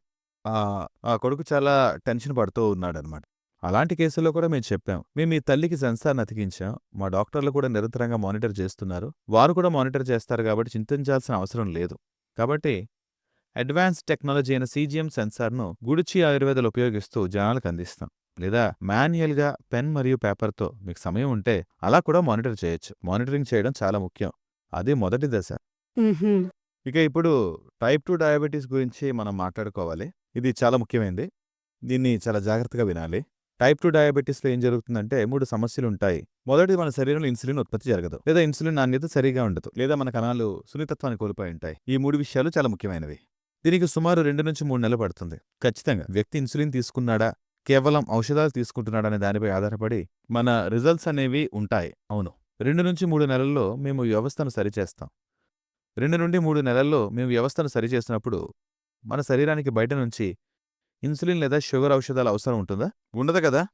ఆ కొడుకు చాలా టెన్షన్ పడుతూ ఉన్నాడనమాట. అలాంటి కేసుల్లో కూడా మేము చెప్పాం, మేము ఈ తల్లికి సెన్సార్ని అతికించాం, మా డాక్టర్లు కూడా నిరంతరంగా మానిటర్ చేస్తున్నారు, వారు కూడా మానిటర్ చేస్తారు, కాబట్టి చింతించాల్సిన అవసరం లేదు. కాబట్టి అడ్వాన్స్ టెక్నాలజీ అయిన CGM సెన్సార్ను గుడిచి ఆయుర్వేదాలు ఉపయోగిస్తూ జనాలకు అందిస్తాం. లేదా మాన్యువల్గా పెన్ మరియు పేపర్తో మీకు సమయం ఉంటే అలా కూడా మానిటర్ చేయొచ్చు. మానిటరింగ్ చేయడం చాలా ముఖ్యం. అది మొదటి దశ. ఇక ఇప్పుడు టైప్ 2 డయాబెటీస్ గురించి మనం మాట్లాడుకోవాలి. ఇది చాలా ముఖ్యమైనది. దీన్ని చాలా జాగ్రత్తగా వినాలి. టైప్ 2 డయాబెటీస్లో ఏం జరుగుతుందంటే, 3 సమస్యలుంటాయి. మొదటిది, మన శరీరంలో ఇన్సులిన్ ఉత్పత్తి జరగదు, లేదా ఇన్సులిన్ నాణ్యత సరిగా ఉండదు, లేదా మన కణాలు సున్నితత్వాన్ని కోల్పోయి ఉంటాయి. ఈ 3 విషయాలు చాలా ముఖ్యమైనవి. దీనికి సుమారు 2 నుంచి 3 నెలలు పడుతుంది. ఖచ్చితంగా వ్యక్తి ఇన్సులిన్ తీసుకున్నాడా, కేవలం ఔషధాలు తీసుకుంటున్నాడనే దానిపై ఆధారపడి మన రిజల్ట్స్ అనేవి ఉంటాయి. అవును. 2-3 నెలల్లో మేము ఈ వ్యవస్థను సరిచేస్తాం. 2-3 నెలల్లో మేము వ్యవస్థను సరిచేసినప్పుడు మన శరీరానికి బయట నుంచి ఇన్సులిన్ లేదా షుగర్ ఔషధాల అవసరం ఉంటుందా? ఉండదు కదా!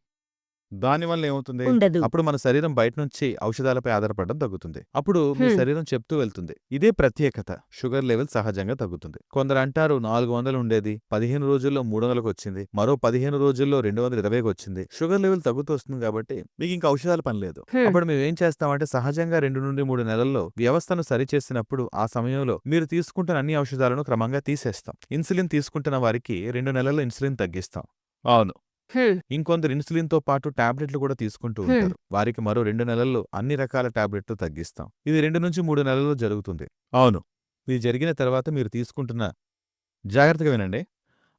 దానివల్ల ఏమవుతుంది? ఉండదు. అప్పుడు మన శరీరం బయట నుంచి ఔషధాలపై ఆధారపడడం తగ్గుతుంది. అప్పుడు మీ శరీరం చెప్తూ వెళ్తుంది. ఇదే ప్రత్యేకత. షుగర్ లెవెల్ సహజంగా తగ్గుతుంది. కొందరు అంటారు 400 ఉండేది 15 రోజుల్లో 300కి వచ్చింది. మరో 15 రోజుల్లో 220కి వచ్చింది. షుగర్ లెవెల్ తగ్గుతూ వస్తుంది కాబట్టి మీకు ఇంకా ఔషధాల పని లేదు. అప్పుడు మేము ఏం చేస్తామంటే సహజంగా 2-3 నెలల్లో వ్యవస్థను సరిచేసినప్పుడు ఆ సమయంలో మీరు తీసుకుంటున్న అన్ని ఔషధాలను క్రమంగా తీసేస్తాం. ఇన్సులిన్ తీసుకుంటున్న వారికి 2 నెలల్లో ఇన్సులిన్ తగ్గిస్తాం. అవును. ఇంకొందరు ఇన్సులిన్‌తో పాటు టాబ్లెట్లు కూడా తీసుకుంటూ ఉంటారు. వారికి మరో 2 నెలల్లో అన్ని రకాల టాబ్లెట్లు తగ్గిస్తాం. ఇది 2-3 నెలల్లో జరుగుతుంది. అవును. ఇది జరిగిన తర్వాత మీరు తీసుకుంటున్న జాగ్రత్తగా వినండి.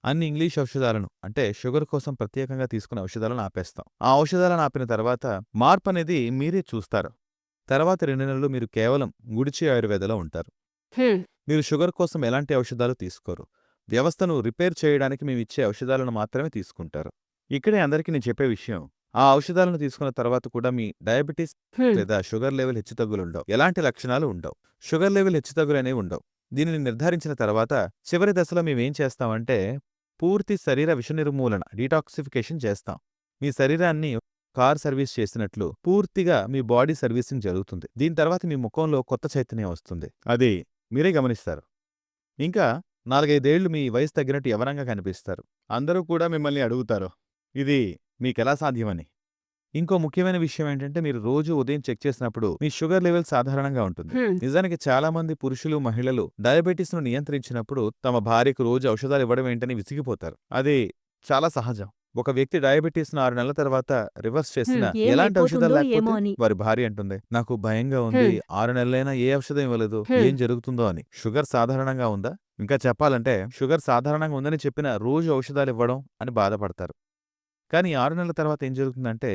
అన్ని ఇంగ్లీష్ ఔషధాలను అంటే షుగర్ కోసం ప్రత్యేకంగా తీసుకునే ఔషధాలను ఆపేస్తాం. ఆ ఔషధాలను ఆపిన తర్వాత మార్పనేది మీరే చూస్తారు. తర్వాత 2 నెలలు మీరు కేవలం గుడిచి ఆయుర్వేదలో ఉంటారు. మీరు షుగర్ కోసం ఎలాంటి ఔషధాలు తీసుకోరు. వ్యవస్థను రిపేర్ చేయడానికి మేమిచ్చే ఔషధాలను మాత్రమే తీసుకుంటారు. ఇక్కడే అందరికీ నేను చెప్పే విషయం, ఆ ఔషధాలను తీసుకున్న తర్వాత కూడా మీ డయాబెటిస్ లేదా షుగర్ లెవెల్ హెచ్చుతగ్గులుండవు. ఎలాంటి లక్షణాలు ఉండవు. షుగర్ లెవెల్ హెచ్చుతగ్గులనేవి ఉండవు. దీనిని నిర్ధారించిన తర్వాత చివరి దశలో మేమేం చేస్తామంటే పూర్తి శరీర విషనిర్మూలన డీటాక్సిఫికేషన్ చేస్తాం. మీ శరీరాన్ని కార్ సర్వీస్ చేసినట్లు పూర్తిగా మీ బాడీ సర్వీసింగ్ జరుగుతుంది. దీని తర్వాత మీ ముఖంలో కొత్త చైతన్యం వస్తుంది. అది మీరే గమనిస్తారు. ఇంకా 4-5 ఏళ్లు మీ వయసు తగ్గినట్టు యవ్వనంగా కనిపిస్తారు. అందరూ కూడా మిమ్మల్ని అడుగుతారు, ఇది మీకెలా సాధ్యమని. ఇంకో ముఖ్యమైన విషయం ఏంటంటే మీరు రోజు ఉదయం చెక్ చేసినప్పుడు మీ షుగర్ లెవెల్ సాధారణంగా ఉంటుంది. నిజానికి చాలా మంది పురుషులు, మహిళలు డయాబెటిస్ను నియంత్రించినప్పుడు తమ భార్యకు రోజు ఔషధాలు ఇవ్వడం ఏంటని విసిగిపోతారు. అది చాలా సహజం. ఒక వ్యక్తి డయాబెటిస్ను 6 నెలల తర్వాత రివర్స్ చేసినా ఎలాంటి ఔషధాలు ఏమైపోతుందో ఏమో లేకపోతే అని. వారి భార్య అంటుంది, నాకు భయంగా ఉంది, 6 నెలలైనా ఏ ఔషధం ఇవ్వలేదు, ఏం జరుగుతుందో అని. షుగర్ సాధారణంగా ఉందా? ఇంకా చెప్పాలంటే షుగర్ సాధారణంగా ఉందని చెప్పిన రోజు ఔషధాలు ఇవ్వడం అని బాధపడతారు. కానీ 6 నెలల తర్వాత ఏం జరుగుతుందంటే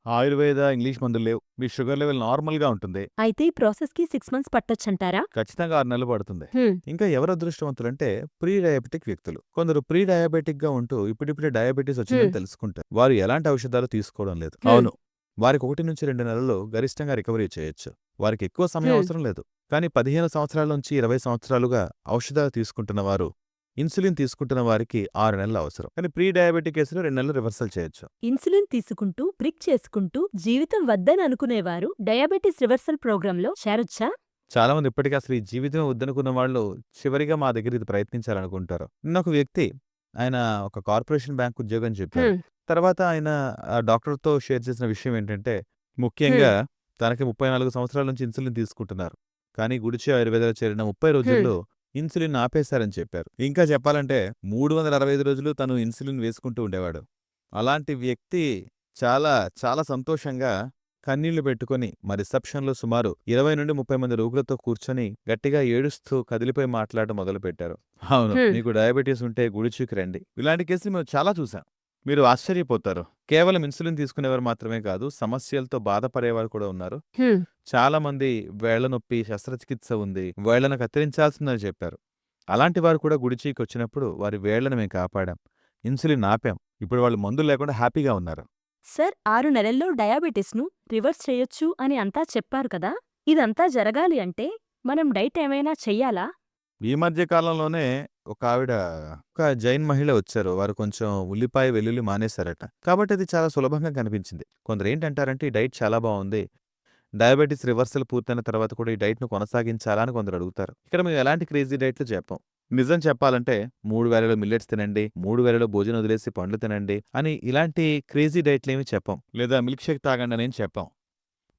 ఆయుర్వేద, ఇంగ్లీష్ మందులు లేవు. మీ షుగర్ లెవెల్ నార్మల్‌గా ఉంటుంది. అయితే ఈ ప్రాసెస్‌కి 6 మంత్స్ పట్టొచ్చంటారా? ఖచ్చితంగా 6 నెలలు పడుతుంది. ఇంకా ఎవరు అదృష్టవంతులంటే ప్రీ డయాబెటిక్ వ్యక్తులు. కొందరు ప్రీ డయాబెటిక్‌గా ఉంటూ ఇప్పుడిప్పుడే డయాబెటిస్ వచ్చిందని తెలుసుకుంటారు. వారు ఎలాంటి ఔషధాలు తీసుకోవడం లేదు. అవును. వారికి 1-2 నెలల్లో గరిష్టంగా రికవరీ చేయొచ్చు. వారికి ఎక్కువ సమయం అవసరం లేదు. కానీ 15 సంవత్సరాల నుంచి 20 సంవత్సరాలుగా ఔషధాలు తీసుకుంటున్న వారు, ఇన్సులిన్ తీసుకుంటున్న వారికి 6 నెలలు అవసరం. కానీ ప్రీ డయాబెటిక్ కేసులో 2 నెలలు రివర్సల్ చేయొచ్చు. ఇన్సులిన్ తీసుకుంటూ, బ్రిక్ చేసుకుంటూ జీవితం వద్దని అనుకునేవారు డయాబెటిస్ రివర్సల్ ప్రోగ్రాంలో చేరొచ్చా? చాలా మంది ఇప్పటికీ అసలు ఈ జీవితం వద్దనుకున్న వాళ్ళు చివరిగా మా దగ్గర ఇది ప్రయత్నించాలనుకుంటారు. నిన్న ఒక వ్యక్తి, ఆయన ఒక కార్పొరేషన్ బ్యాంక్ ఉద్యోగం చెప్పారు. తర్వాత ఆయన ఆ డాక్టర్‌తో షేర్ చేసిన విషయం ఏంటంటే, ముఖ్యంగా తనకి 34 సంవత్సరాల నుంచి ఇన్సులిన్ తీసుకుంటున్నారు. కానీ గుడిచి ఆయుర్వేదాలో చేరిన 30 రోజుల్లో ఇన్సులిన్ ఆపేశారని చెప్పారు. ఇంకా చెప్పాలంటే 365 రోజులు తను ఇన్సులిన్ వేసుకుంటూ ఉండేవాడు. అలాంటి వ్యక్తి చాలా చాలా సంతోషంగా కన్నీళ్లు పెట్టుకుని మా రిసెప్షన్‌లో సుమారు 20-30 మంది రోగులతో కూర్చొని గట్టిగా ఏడుస్తూ కదిలిపోయి మాట్లాడడం మొదలుపెట్టారు. అవును. మీకు డయాబెటిస్ ఉంటే గుడిచికి రండి. ఇలాంటి కేసులు మేము చాలా చూసాం. మీరు ఆశ్చర్యపోతారు. కేవలం ఇన్సులిన్ తీసుకునేవారు మాత్రమే కాదు, సమస్యలతో బాధపడేవారు కూడా ఉన్నారు. చాలా మంది వేళ్ల నొప్పి, శస్త్రచికిత్స ఉంది, వేళ్లను కత్తిరించాల్సిందని చెప్పారు. అలాంటి వారు కూడా గుడిచికి వచ్చినప్పుడు వారి వేళ్లను మేము కాపాడాం. ఇన్సులిన్ ఆపాం. ఇప్పుడు వాళ్ళు మందులు లేకుండా హ్యాపీగా ఉన్నారు. సార్ 6 నెలల్లో డయాబెటిస్‌ను రివర్స్ చేయొచ్చు అని అంతా చెప్పారు కదా! ఇదంతా జరగాలి అంటే మనం డైట్ ఏమైనా చెయ్యాలా? ఈ మధ్య కాలంలోనే ఒక జైన్ మహిళ వచ్చారు. వారు కొంచెం ఉల్లిపాయ, వెల్లుల్లి మానేశారట. కాబట్టి అది చాలా సులభంగా కనిపించింది. కొందరేంటంటారంటే ఈ డైట్ చాలా బావుంది. డయాబెటిస్ రివర్సల్ పూర్తయిన తర్వాత కూడా ఈ డైట్‌ను కొనసాగించాలా అని కొందరు అడుగుతారు. ఇక్కడ మేము ఎలాంటి క్రేజీ డైట్‌లు చెప్పం. నిజం చెప్పాలంటే 3 వేళలు మిల్లెట్స్ తినండి, 3 వేళలు భోజనం వదిలేసి పండ్లు తినండి అని ఇలాంటి క్రేజీ డైట్‌లేమి చెప్పం. లేదా మిల్క్ షేక్ తాగండి అనేం చెప్పం.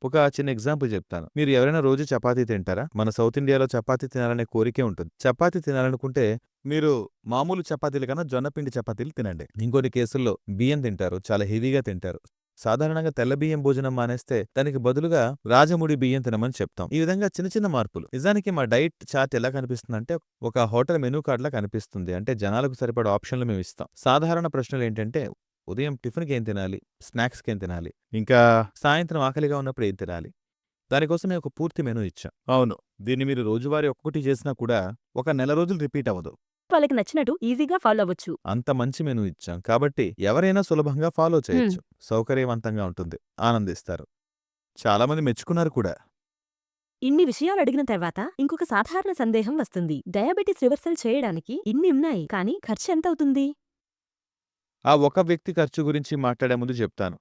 ఒక చిన్న ఎగ్జాంపుల్ చెప్తాను. మీరు ఎవరైనా రోజు చపాతీ తింటారా? మన సౌత్ ఇండియాలో చపాతీ తినాలనే కోరికే ఉంటుంది. చపాతీ తినాలనుకుంటే మీరు మామూలు చపాతీల కన్నా జొన్నపిండి చపాతీలు తినండి. ఇంకొన్ని కేసుల్లో బియ్యం తింటారు, చాలా హెవీగా తింటారు. సాధారణంగా తెల్ల బియ్యం భోజనం మానేస్తే దానికి బదులుగా రాజముడి బియ్యం తినమని చెప్తాం. ఈ విధంగా చిన్న చిన్న మార్పులు. నిజానికి మా డైట్ చార్ట్ ఎలా కనిపిస్తుందంటే ఒక హోటల్ మెనూ కార్డ్‌లా కనిపిస్తుంది. అంటే జనాలకు సరిపడా ఆప్షన్లు మేము ఇస్తాం. సాధారణ ప్రశ్నలు ఏంటంటే ఉదయం టిఫిన్‌కి ఏం తినాలి? స్నాక్స్‌కి ఏం తినాలి? ఇంకా సాయంత్రం ఆకలిగా ఉన్నప్పుడు ఏం తినాలి? దానికోసం మేము ఒక పూర్తి మెనూ ఇచ్చాం. అవును. దీన్ని మీరు రోజువారీ ఒక్కొక్కటి చేసినా కూడా ఒక నెల రోజులు రిపీట్ అవ్వదు. వాళ్ళకి నచ్చినట్టు ఈజీగా ఫాలో అవ్వచ్చు. అంత మంచి మెనూ ఇచ్చాం కాబట్టి ఎవరైనా సులభంగా ఫాలో చేయొచ్చు. సౌకర్యవంతంగా ఉంటుంది. ఆనందిస్తారు. చాలామంది మెచ్చుకున్నారు కూడా. ఇన్ని విషయాలు అడిగిన తర్వాత ఇంకొక సాధారణ సందేహం వస్తుంది. డయాబెటిస్ రివర్సల్ చేయడానికి ఇన్ని ఉన్నాయి, కానీ ఖర్చు ఎంత అవుతుంది? ఆ ఒక వ్యక్తి ఖర్చు గురించి మాట్లాడే ముందు చెప్తాను.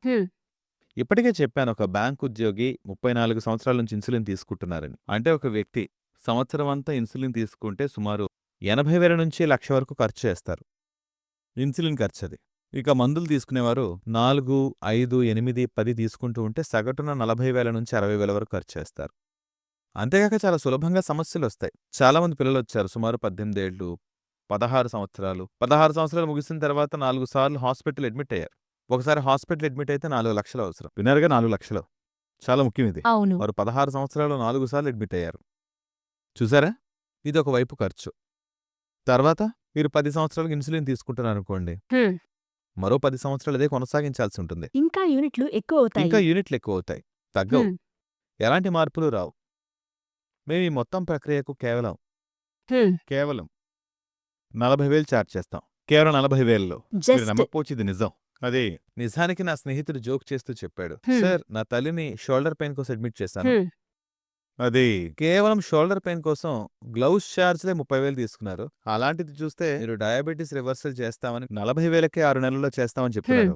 ఇప్పటికే చెప్పాను, ఒక బ్యాంక్ ఉద్యోగి 34 సంవత్సరాల నుంచి ఇన్సులిన్ తీసుకుంటున్నారని. అంటే ఒక వ్యక్తి సంవత్సరం అంతా ఇన్సులిన్ తీసుకుంటే సుమారు 80,000 నుంచి 1,00,000 వరకు ఖర్చు చేస్తారు. ఇన్సులిన్ ఖర్చది. ఇక మందులు తీసుకునేవారు 4, 5, 8, 10 తీసుకుంటూ ఉంటే సగటున 40,000 నుంచి 60,000 వరకు ఖర్చు చేస్తారు. అంతేగాక చాలా సులభంగా సమస్యలొస్తాయి. చాలామంది పిల్లలొచ్చారు సుమారు 18 ఏళ్ళు, 16 సంవత్సరాలు. 16 సంవత్సరాలు ముగిసిన తర్వాత 4 సార్లు హాస్పిటల్ అడ్మిట్ అయ్యారు. ఒకసారి హాస్పిటల్ అడ్మిట్ అయితే 4 లక్షలు అవసరం. విన్నారుగా, 4 లక్షలు. చాలా ముఖ్యం ఇది. అవును. వారు 16 సంవత్సరాలు 4 సార్లు అడ్మిట్ అయ్యారు. చూసారా? ఇదొక వైపు ఖర్చు. తర్వాత మీరు 10 సంవత్సరాలకు ఇన్సులిన్ తీసుకుంటున్నారనుకోండి, మరో 10 సంవత్సరాలు ఇదే కొనసాగించాల్సి ఉంటుంది. ఇంకా యూనిట్లు ఎక్కువ అవుతాయి. ఇంకా యూనిట్లు ఎక్కువవుతాయి. తగ్గవు. ఎలాంటి మార్పులు రావు. మేము ఈ మొత్తం ప్రక్రియకు కేవలం 40,000 ఛార్జ్ చేస్తాం. కేవలం 40,000లో. మీరు జస్ట్ నమ్మకపోవచ్చు, ఇది నిజం. అదే నిజానికి నా స్నేహితుడు జోక్ చేస్తూ చెప్పాడు, సార్ నా తల్లిని షోల్డర్ పెయిన్ కోసం అడ్మిట్ చేశాను. అది కేవలం షోల్డర్ పెయిన్ కోసం గ్లౌస్ ఛార్జ్లే 30,000 తీసుకున్నారు. అలాంటిది చూస్తే మీరు డయాబెటీస్ రివర్సల్ చేస్తామని 40,000కే 6 నెలల్లో చేస్తామని చెప్తున్నారు.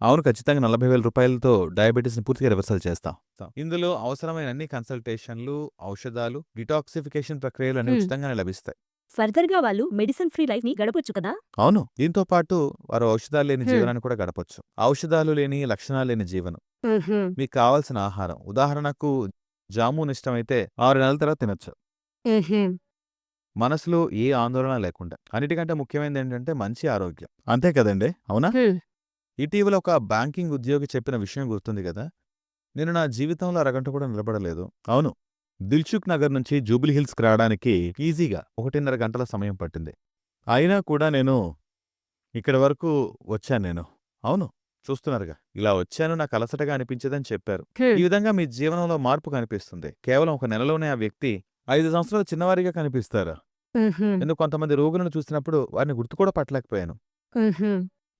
అవును, ఖచ్చితంగా 40,000 రూపాయలతో డయాబెటీస్ని పూర్తిగా రివర్సల్ చేస్తాం. ఇందులో అవసరమైన అన్ని కన్సల్టేషన్లు, ఔషధాలు, డిటాక్సిఫికేషన్ ప్రక్రియలు అన్ని ఉచితంగానే లభిస్తాయి. ఫర్దర్గా వాళ్ళు మెడిసిన్ ఫ్రీ లైఫ్ ని గడపొచ్చు కదా. అవును, దీంతో పాటు వారు ఔషధాలు లేని జీవనాన్ని కూడా గడపొచ్చు. ఔషధాలు లేని, లక్షణాలు లేని జీవనం. మీకు కావాల్సిన ఆహారం, ఉదాహరణకు జామూన్ ఇష్టమైతే 6 నెలల తర్వాత తినొచ్చు. మనసులో ఏ ఆందోళన లేకుండా. అన్నిటికంటే ముఖ్యమైనది ఏంటంటే మంచి ఆరోగ్యం. అంతే కదండి, అవునా? ఇటీవల ఒక బ్యాంకింగ్ ఉద్యోగి చెప్పిన విషయం గుర్తుంది కదా, నేను నా జీవితంలో అరగంట కూడా నిలబడలేదు. అవును, దిల్సుఖ్ నగర్ నుంచి జూబ్లీహిల్స్కి రావడానికి ఈజీగా 1.5 గంటల సమయం పట్టింది. అయినా కూడా నేను ఇక్కడి వరకు వచ్చాను. అవును, చూస్తున్నారుగా, ఇలా వచ్చాను, నాకు అలసటగా అనిపించేదని చెప్పారు. ఈ విధంగా మీ జీవనంలో మార్పు కనిపిస్తుంది. కేవలం ఒక నెలలోనే ఆ వ్యక్తి 5 సంవత్సరాలు చిన్నవారిగా కనిపిస్తారు. ఎందుకు కొంతమంది రోగులను చూసినప్పుడు వారిని గుర్తు కూడా పట్టలేకపోయాను.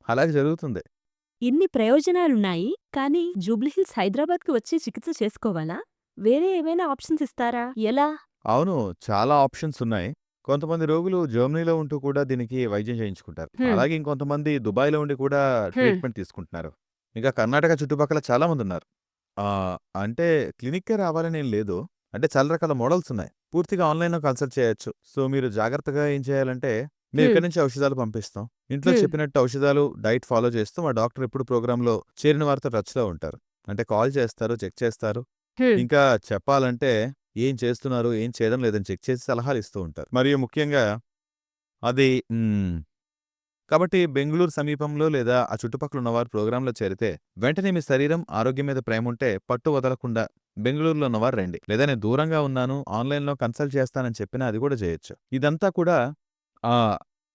అలాగే జరుగుతుంది. ఇన్ని ప్రయోజనాలున్నాయి, కానీ జూబ్లీహిల్స్ హైదరాబాద్కి వచ్చి చికిత్స చేసుకోవాలా? వేరే ఏమైనా ఆప్షన్స్ ఇస్తారా? ఎలా? అవును, చాలా ఆప్షన్స్ ఉన్నాయి. కొంతమంది రోగులు జర్మనీలో ఉంటూ కూడా దీనికి వైద్యం చేయించుకుంటారు. అలాగే ఇంకొంతమంది దుబాయ్లో ఉండి కూడా ట్రీట్మెంట్ తీసుకుంటున్నారు. ఇంకా కర్ణాటక చుట్టుపక్కల చాలా మంది ఉన్నారు. అంటే క్లినిక్కే రావాలని ఏం లేదు. అంటే చాలా రకాల మోడల్స్ ఉన్నాయి. పూర్తిగా ఆన్లైన్లో కన్సల్ట్ చేయొచ్చు. సో మీరు జాగ్రత్తగా ఏం చేయాలంటే, మేము ఇక్కడి నుంచి ఔషధాలు పంపిస్తాం. ఇంట్లో చెప్పినట్టు ఔషధాలు, డైట్ ఫాలో చేస్తూ మా డాక్టర్ ఎప్పుడు ప్రోగ్రాంలో చేరిన వారితో టచ్లో ఉంటారు. అంటే కాల్ చేస్తారు, చెక్ చేస్తారు. ఇంకా చెప్పాలంటే ఏం చేస్తున్నారు, ఏం చేయడం లేదని చెక్ చేసి సలహాలు ఇస్తూ ఉంటారు. మరియు ముఖ్యంగా అది కాబట్టి బెంగుళూరు సమీపంలో లేదా ఆ చుట్టుపక్కల ఉన్నవారు ప్రోగ్రాంలో చేరితే వెంటనే మీ శరీరం, ఆరోగ్యం మీద ప్రేమ ఉంటే పట్టు వదలకుండా బెంగళూరులో ఉన్నవారు రండి. లేదా నేను దూరంగా ఉన్నాను, ఆన్లైన్లో కన్సల్ట్ చేస్తానని చెప్పినా అది కూడా చేయొచ్చు. ఇదంతా కూడా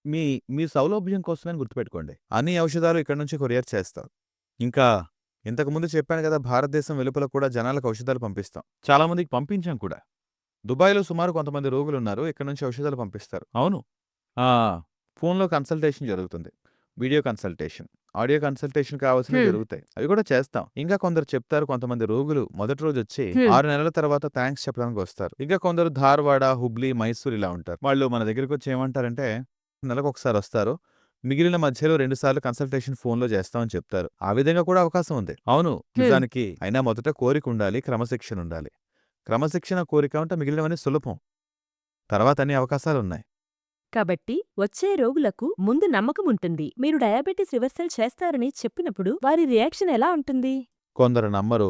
మీ మీ సౌలభ్యం కోసమే గుర్తుపెట్టుకోండి. అన్ని ఔషధాలు ఇక్కడ నుంచి కొరియర్ చేస్తాం. ఇంకా ఇంతకుముందు చెప్పాను కదా, భారతదేశం వెలుపల కూడా జనాలకు ఔషధాలు పంపిస్తాం. చాలామందికి పంపించాం కూడా. దుబాయ్లో సుమారు కొంతమంది రోగులున్నారు, ఇక్కడ నుంచి ఔషధాలు పంపిస్తారు. అవును, ఫోన్లో కన్సల్టేషన్ జరుగుతుంది, వీడియో కన్సల్టేషన్, ఆడియో కన్సల్టేషన్ కావాల్సినవి జరుగుతాయి. అవి కూడా చేస్తాం. ఇంకా కొందరు చెప్తారు, కొంతమంది రోగులు మొదటి రోజు వచ్చి 6 నెలల తర్వాత థ్యాంక్స్ చెప్పడానికి వస్తారు. ఇంకా కొందరు ధార్వాడ, హుబ్లీ, మైసూర్ ఇలా ఉంటారు. వాళ్ళు మన దగ్గరికి వచ్చి ఏమంటారంటే, నెలకు ఒకసారి వస్తారు, మిగిలిన మధ్యలో 2 సార్లు కన్సల్టేషన్ ఫోన్లో చేస్తామని చెప్తారు. ఆ విధంగా కూడా అవకాశం ఉంది. అవును, నిజానికి అయినా మొదట కోరిక ఉండాలి, క్రమశిక్షణ ఉండాలి. క్రమశిక్షణ, కోరిక ఉంటే మిగిలినవన్నీ సులభం. తర్వాత అన్ని అవకాశాలున్నాయి. కాబట్టి వచ్చే రోగులకు ముందు నమ్మకం ఉంటుంది. మీరు డయాబెటిస్ రివర్సల్ చేస్తారని చెప్పినప్పుడు వారి రియాక్షన్ ఎలా ఉంటుంది? కొందరు నమ్మరు,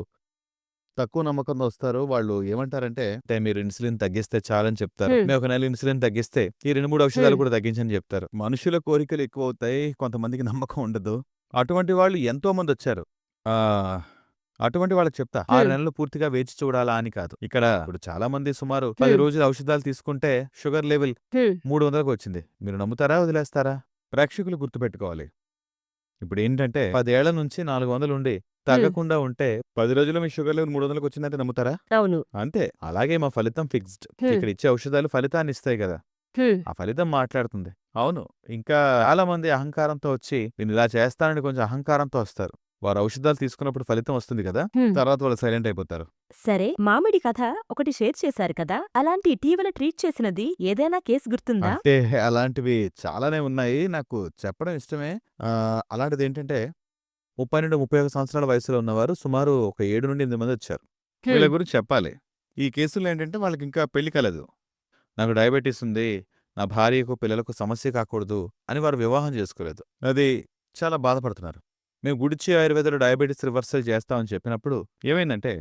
తక్కువ నమ్మకంతో వస్తారు. వాళ్ళు ఏమంటారంటే, మీరు ఇన్సులిన్ తగ్గిస్తే చాలని చెప్తారు. మేము ఒక నెల ఇన్సులిన్ తగ్గిస్తే ఈ 2-3 ఔషధాలు కూడా తగ్గించని చెప్తారు. మనుషుల కోరికలు ఎక్కువ అవుతాయి, కొంతమందికి నమ్మకం ఉండదు. అటువంటి వాళ్ళు ఎంతో మంది వచ్చారు. అటువంటి వాళ్ళకి చెప్తా, 6 నెలలు పూర్తిగా వేచి చూడాలా అని కాదు. ఇక్కడ ఇప్పుడు చాలా మంది సుమారు 10 రోజులు ఔషధాలు తీసుకుంటే షుగర్ లెవెల్ 300కు వచ్చింది. మీరు నమ్ముతారా, వదిలేస్తారా? ప్రేక్షకులు గుర్తుపెట్టుకోవాలి. ఇప్పుడు ఏంటంటే 10 ఏళ్ల నుంచి 400 ఉండి తగ్గకుండా ఉంటే 10 రోజుల్లో మీ షుగర్ లెవెల్ 300కు వచ్చిందంటే నమ్ముతారా? అవును. అంతే. అలాగే మా ఫలితం ఫిక్స్డ్. ఇక్కడ ఇచ్చే ఔషధాలు ఫలితాన్ని ఇస్తాయి కదా. ఆ ఫలితం మాట్లాడుతుంది. అవును. ఇంకా చాలా మంది అహంకారంతో వచ్చి నేనిలా చేస్తానని కొంచెం అహంకారంతో వస్తారు. వారు ఔషధాలు తీసుకున్నప్పుడు ఫలితం వస్తుంది కదా! తర్వాత వాళ్ళు సైలెంట్ అయిపోతారు. సరే, మామిడి కథ ఒకటి షేర్ చేశారు కదా, అలాంటి ఇటీవల ట్రీట్ చేసినది ఏదైనా కేసు గుర్తుందా? అంటే అలాంటివి చాలానే ఉన్నాయి. నాకు చెప్పడం ఇష్టమే. అలాంటిదేంటంటే 32, 31 సంవత్సరాల వయసులో ఉన్నవారు సుమారు ఒక 7-8 మందొచ్చారు. వీళ్ళ గురించి చెప్పాలి. ఈ కేసుల్లో ఏంటంటే వాళ్ళకింకా పెళ్లి కాలేదు. నాకు డయాబెటిస్ ఉంది. నా భార్యకు, పిల్లలకు సమస్య కాకూడదు అని వారు వివాహం చేసుకోలేదు. అది చాలా బాధపడుతున్నారు. మేము గుడిచి ఆయుర్వేదలో డయాబెటిస్ రివర్సల్ చేస్తామని చెప్పినప్పుడు ఏమైందంటే,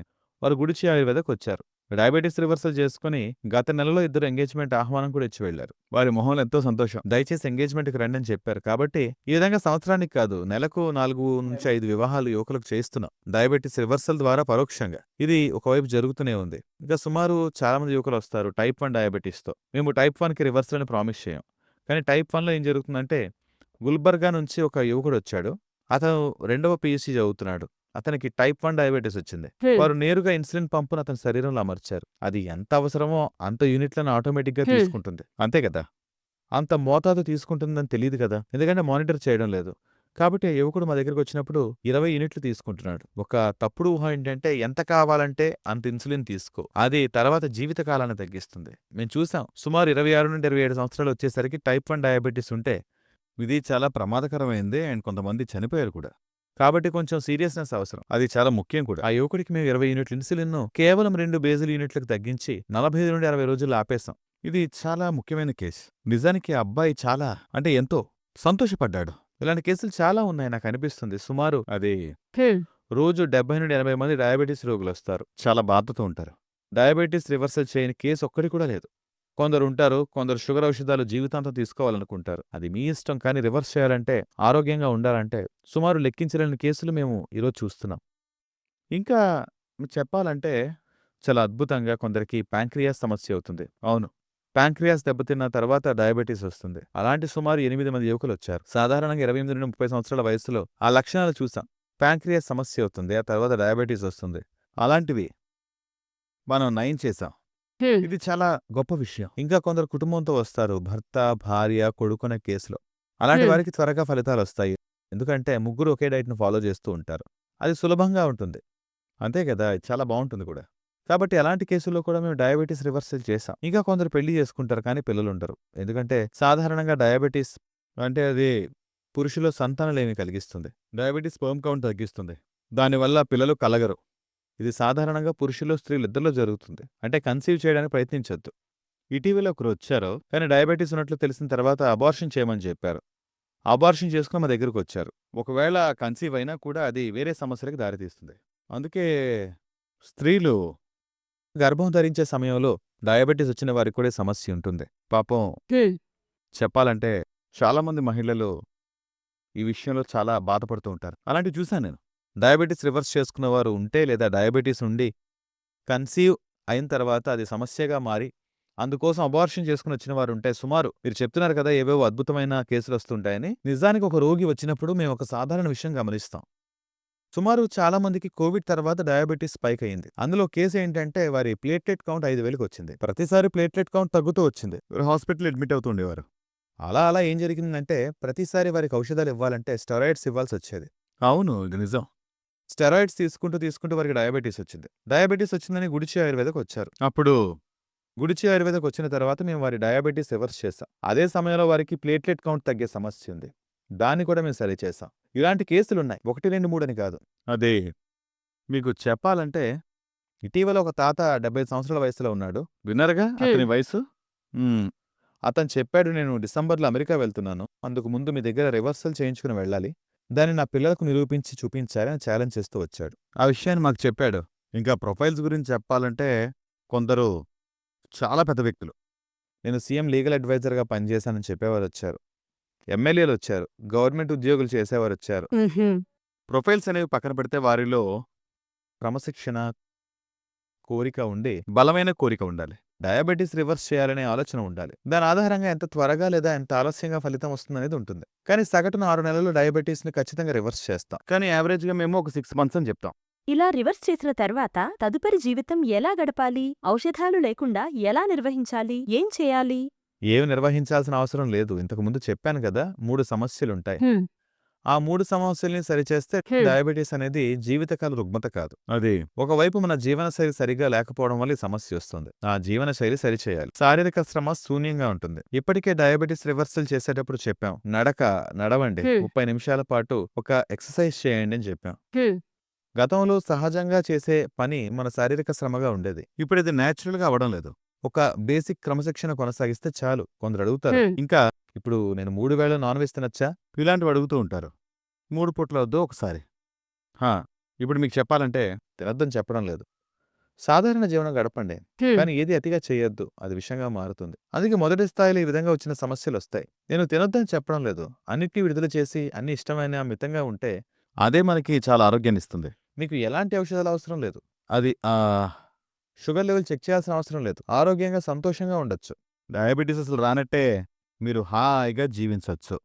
వారు గుడిచి ఆయుర్వేదకొచ్చారు. డయాబెటిస్ రివర్సల్ చేసుకొని గత నెలలో ఇద్దరు ఎంగేజ్‌మెంట్ ఆహ్వానం కూడా ఇచ్చి వెళ్లారు. వారి మొహంలో ఎంతో సంతోషం. దయచేసి ఎంగేజ్‌మెంట్‌కి రండని చెప్పారు. కాబట్టి ఈ విధంగా సంవత్సరానికి కాదు, నెలకు 4-5 వివాహాలు యువకులకు చేయిస్తున్నాం. డయాబెటిస్ రివర్సల్ ద్వారా పరోక్షంగా. ఇది ఒకవైపు జరుగుతూనే ఉంది. ఇంకా సుమారు చాలా మంది యువకులొస్తారు టైప్ 1 డయాబెటిస్‌తో. మేము టైప్ 1కి రివర్సల్ అని ప్రామిస్ చేయం. కానీ టైప్ 1లో ఏం జరుగుతుందంటే, గుల్బర్గా నుంచి ఒక యువకుడొచ్చాడు. అతను రెండవ పీయూసీ చదువుతున్నాడు. అతనికి టైప్ 1 డయాబెటిస్ వచ్చింది. వారు నేరుగా ఇన్సులిన్ పంపును అతని శరీరంలో అమర్చారు. అది ఎంత అవసరమో అంత యూనిట్లను ఆటోమేటిక్‌గా తీసుకుంటుంది. అంతే కదా! అంత మోతాదు తీసుకుంటుందని తెలీదు కదా! ఎందుకంటే మానిటర్ చేయడం లేదు. కాబట్టి ఆ యువకుడు మా దగ్గరికొచ్చినప్పుడు 20 యూనిట్లు తీసుకుంటున్నాడు. ఒక తప్పుడు ఊహ ఏంటంటే ఎంత కావాలంటే అంత ఇన్సులిన్ తీసుకో. అది తర్వాత జీవిత కాలాన్ని తగ్గిస్తుంది. మేము చూసాం. సుమారు 26-27 సంవత్సరాలు వచ్చేసరికి టైప్ 1 డయాబెటిస్ ఉంటే ఇది చాలా ప్రమాదకరమైంది అండ్ కొంతమంది చనిపోయారు కూడా. కాబట్టి కొంచెం సీరియస్‌నెస్ అవసరం. అది చాలా ముఖ్యం కూడా. ఆ యువకుడికి మేము 20 యూనిట్ల ఇన్సులిన్‌ను కేవలం 2 బేసల్ యూనిట్లకు తగ్గించి 45-60 రోజుల్లో ఆపేసాం. ఇది చాలా ముఖ్యమైన కేసు. నిజానికి ఆ అబ్బాయి చాలా అంటే ఎంతో సంతోషపడ్డాడు. ఇలాంటి కేసులు చాలా ఉన్నాయి నాకనిపిస్తుంది. సుమారు అది రోజు 70-80 మంది డయాబెటిస్ రోగులొస్తారు. చాలా బాధతో ఉంటారు. డయాబెటిస్ రివర్సల్ చేయని కేసు ఒక్కటి కూడా లేదు. కొందరుంటారు. కొందరు షుగర్ ఔషధాలు జీవితాంతం తీసుకోవాలనుకుంటారు. అది మీ ఇష్టం. కానీ రివర్స్ చేయాలంటే, ఆరోగ్యంగా ఉండాలంటే సుమారు లెక్కించలేని కేసులు మేము ఈరోజు చూస్తున్నాం. ఇంకా చెప్పాలంటే చాలా అద్భుతంగా కొందరికి ప్యాంక్రియాస్ సమస్య అవుతుంది. అవును. ప్యాంక్రియాస్ దెబ్బతిన్న తర్వాత డయాబెటిస్ వస్తుంది. అలాంటి సుమారు 8 మంది యువకులొచ్చారు. సాధారణంగా 28-30 సంవత్సరాల వయస్సులో ఆ లక్షణాలు చూసాం. ప్యాంక్రియాస్ సమస్య అవుతుంది. ఆ తర్వాత డయాబెటిస్ వస్తుంది. అలాంటివి మనం నయం చేశాం. ఇది చాలా గొప్ప విషయం. ఇంకా కొందరు కుటుంబంతో వస్తారు. భర్త, భార్య, కొడుకు అనే కేసులో. అలాంటి వారికి త్వరగా ఫలితాలొస్తాయి. ఎందుకంటే ముగ్గురు ఒకే డైట్‌ని ఫాలో చేస్తూ ఉంటారు. అది సులభంగా ఉంటుంది. అంతే కదా! ఇది చాలా బావుంటుంది కూడా. కాబట్టి అలాంటి కేసుల్లో కూడా మేము డయాబెటిస్ రివర్సల్ చేశాం. ఇంకా కొందరు పెళ్లి చేసుకుంటారు కానీ పిల్లలుండరు. ఎందుకంటే సాధారణంగా డయాబెటిస్ అంటే అది పురుషులో సంతానలేమి కలిగిస్తుంది. డయాబెటిస్ స్పెర్మ్ కౌంట్ తగ్గిస్తుంది. దానివల్ల పిల్లలు కలగరు. ఇది సాధారణంగా పురుషులు, స్త్రీలిద్దరిలో జరుగుతుంది. అంటే కన్సీవ్ చేయడానికి ప్రయత్నించొద్దు. ఇటీవల ఒకరొచ్చారు. కానీ డయాబెటిస్ ఉన్నట్లు తెలిసిన తర్వాత అబార్షన్ చేయమని చెప్పారు. అబార్షన్ చేసుకొని మా దగ్గరకొచ్చారు. ఒకవేళ కన్సీవ్ అయినా కూడా అది వేరే సమస్యలకు దారితీస్తుంది. అందుకే స్త్రీలు గర్భం ధరించే సమయంలో డయాబెటిస్ వచ్చిన వారికి కూడా ఈ సమస్య ఉంటుంది. పాపం చెప్పాలంటే చాలామంది మహిళలు ఈ విషయంలో చాలా బాధపడుతూ ఉంటారు. అలాంటివి చూశాను నేను. డయాబెటిస్ రివర్స్ చేసుకున్నవారు ఉంటే లేదా డయాబెటిస్ ఉండి కన్సీవ్ అయిన తర్వాత అది సమస్యగా మారి అందుకోసం అబార్షన్ చేసుకుని వచ్చిన వారు ఉంటే సుమారు మీరు చెప్తున్నారు కదా ఏవేవో అద్భుతమైన కేసులు వస్తుంటాయని. నిజానికి ఒక రోగి వచ్చినప్పుడు మేము ఒక సాధారణ విషయం గమనిస్తాం. సుమారు చాలా మందికి కోవిడ్ తర్వాత డయాబెటిస్ స్పైక్ అయింది. అందులో కేసు ఏంటంటే వారి ప్లేట్లెట్ కౌంట్ 5,000కి వచ్చింది. ప్రతిసారి ప్లేట్లెట్ కౌంట్ తగ్గుతూ వచ్చింది. హాస్పిటల్ అడ్మిట్ అవుతూ ఉండేవారు. అలా ఏం జరిగిందంటే ప్రతిసారి వారికి ఔషధాలు ఇవ్వాలంటే స్టెరాయిడ్స్ ఇవ్వాల్సి వచ్చేది. అవును, ఇది నిజం. స్టెరాయిడ్స్ తీసుకుంటూ వారికి డయాబెటిస్ వచ్చింది. డయాబెటిస్ వచ్చిందని గుడిచి ఆయుర్వేదకు వచ్చారు. అప్పుడు గుడిచి ఆయుర్వేదకు వచ్చిన తర్వాత మేము వారి డయాబెటిస్ రివర్స్ చేశాం. అదే సమయంలో వారికి ప్లేట్లెట్ కౌంట్ తగ్గే సమస్య ఉంది. దాన్ని కూడా మేము సరిచేశాం. ఇలాంటి కేసులున్నాయి. 1, 2, 3 అని కాదు. అదే మీకు చెప్పాలంటే ఇటీవల ఒక తాత 75 సంవత్సరాల వయసులో ఉన్నాడు. విన్నారుగా అతని వయసు? అతను చెప్పాడు, నేను డిసెంబర్లో అమెరికా వెళ్తున్నాను. అందుకు ముందు మీ దగ్గర రివర్సల్ చేయించుకుని వెళ్ళాలి. దాన్ని నా పిల్లలకు నిరూపించి చూపించాలి అని ఛాలెంజ్ చేస్తూ వచ్చాడు. ఆ విషయాన్ని మాకు చెప్పాడు. ఇంకా ప్రొఫైల్స్ గురించి చెప్పాలంటే కొందరు చాలా పెద్ద వ్యక్తులు. నేను సీఎం లీగల్ అడ్వైజర్‌గా పనిచేశానని చెప్పేవారొచ్చారు. ఎమ్మెల్యేలొచ్చారు. గవర్నమెంట్ ఉద్యోగులు చేసేవారొచ్చారు. ప్రొఫైల్స్ అనేవి పక్కన పెడితే వారిలో క్రమశిక్షణ, కోరిక ఉండి బలమైన కోరిక ఉండాలి. డయాబెటిస్ రివర్స్ చేయాలనే ఆలోచన ఉండాలి. దాని ఆధారంగా ఎంత త్వరగా లేదా ఎంత ఆలస్యంగా ఫలితం వస్తుందనేది ఉంటుంది. కానీ సగటున 6 నెలల్లో డయాబెటిస్‌ని ఖచ్చితంగా రివర్స్ చేస్తాం. కానీ యావరేజ్‌గా మేము ఒక 6 మంత్స్ అని చెప్తాం. ఇలా రివర్స్ చేసిన తర్వాత తదుపరి జీవితం ఎలా గడపాలి? ఔషధాలు లేకుండా ఎలా నిర్వహించాలి? ఏం చేయాలి? ఏవి నిర్వహించాల్సిన అవసరం లేదు. ఇంతకుముందు చెప్పాను కదా! 3 సమస్యలుంటాయి. హ్మ్. ఆ 3 సమస్యల్ని సరిచేస్తే డయాబెటిస్ అనేది జీవితకాల రుగ్మత కాదు. అది ఒకవైపు మన జీవనశైలి సరిగ్గా లేకపోవడం వల్ల ఈ సమస్యొస్తుంది. ఆ జీవనశైలి సరిచేయాలి. శారీరక శ్రమ శూన్యంగా ఉంటుంది. ఇప్పటికే డయాబెటిస్ రివర్సల్ చేసేటప్పుడు చెప్పాం. నడవండి. 30 నిమిషాల పాటు ఒక ఎక్సర్సైజ్ చేయండి అని చెప్పాం. గతంలో సహజంగా చేసే పని మన శారీరక శ్రమగా ఉండేది. ఇప్పుడిది నేచురల్‌గా అవ్వడం లేదు. ఒక బేసిక్ క్రమశిక్షణ కొనసాగిస్తే చాలు. కొందరు అడుగుతారు. ఇంకా ఇప్పుడు నేను 3 వేళ నాన్ వెజ్ తినొచ్చా? ఇలాంటివి అడుగుతూ ఉంటారు. 3 పూట్ల వద్దు ఒకసారి. హా! ఇప్పుడు మీకు చెప్పాలంటే తినొద్దని చెప్పడం లేదు. సాధారణ జీవనం గడపండి. కానీ ఏది అతిగా చేయొద్దు. అది విషంగా మారుతుంది. అందుకే మొదటి స్థాయిలో ఈ విధంగా వచ్చిన సమస్యలొస్తాయి. నేను తినొద్దని చెప్పడం లేదు. అన్నిటిని విడుదల చేసి అన్ని ఇష్టమైన మితంగా ఉంటే అదే మనకి చాలా ఆరోగ్యాన్నిస్తుంది. మీకు ఎలాంటి ఔషధాలు అవసరం లేదు. అది షుగర్ లెవెల్ చెక్ చేయాల్సిన అవసరం లేదు. ఆరోగ్యంగా, సంతోషంగా ఉండొచ్చు. డయాబెటిస్ అసలు రానట్టే మీరు హాయిగా జీవించొచ్చు.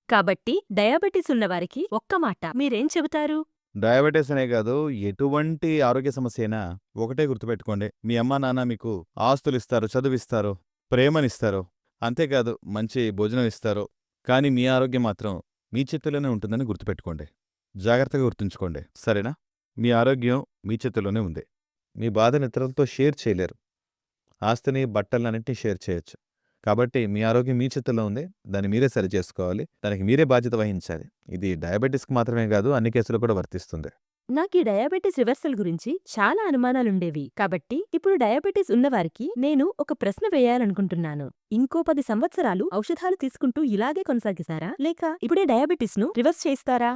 కాబట్టి డయాబెటిస్ ఉన్నవారికి ఒక్క మాట మీరేం చెబుతారు? డయాబెటిస్ అనే కాదు, ఎటువంటి ఆరోగ్య సమస్య అయినా ఒకటే గుర్తుపెట్టుకోండి. మీ అమ్మా, నాన్న మీకు ఆస్తులిస్తారు, చదువిస్తారు, ప్రేమనిస్తారు. అంతేకాదు మంచి భోజనం ఇస్తారు. కానీ మీ ఆరోగ్యం మాత్రం మీ చేతుల్లోనే ఉంటుందని గుర్తుపెట్టుకోండి. జాగ్రత్తగా గుర్తుంచుకోండి. సరేనా? మీ ఆరోగ్యం మీ చేతుల్లోనే ఉంది. మీ బాధను ఇతరులతో షేర్ చేయలేరు. ఆస్తిని, బట్టలన్నింటినీ షేర్ చేయొచ్చు. కాబట్టి మీ ఆరోగ్యం మీ చేతుల్లో ఉంది. దాన్ని మీరే సరిచేసుకోవాలి. దానికి మీరే బాధ్యత వహించాలి. ఇది డయాబెటిస్‌కి మాత్రమే కాదు, అన్ని కేసులకు కూడా వర్తిస్తుంది. నాకీ డయాబెటిస్ రివర్సల్ గురించి చాలా అనుమానాలుండేవి. కాబట్టి ఇప్పుడు డయాబెటిస్ ఉన్నవారికి నేను ఒక ప్రశ్న వేయాలనుకుంటున్నాను. ఇంకో 10 సంవత్సరాలు ఔషధాలు తీసుకుంటూ ఇలాగే కొనసాగిస్తారా? లేక ఇప్పుడే డయాబెటిస్‌ను రివర్స్ చేస్తారా?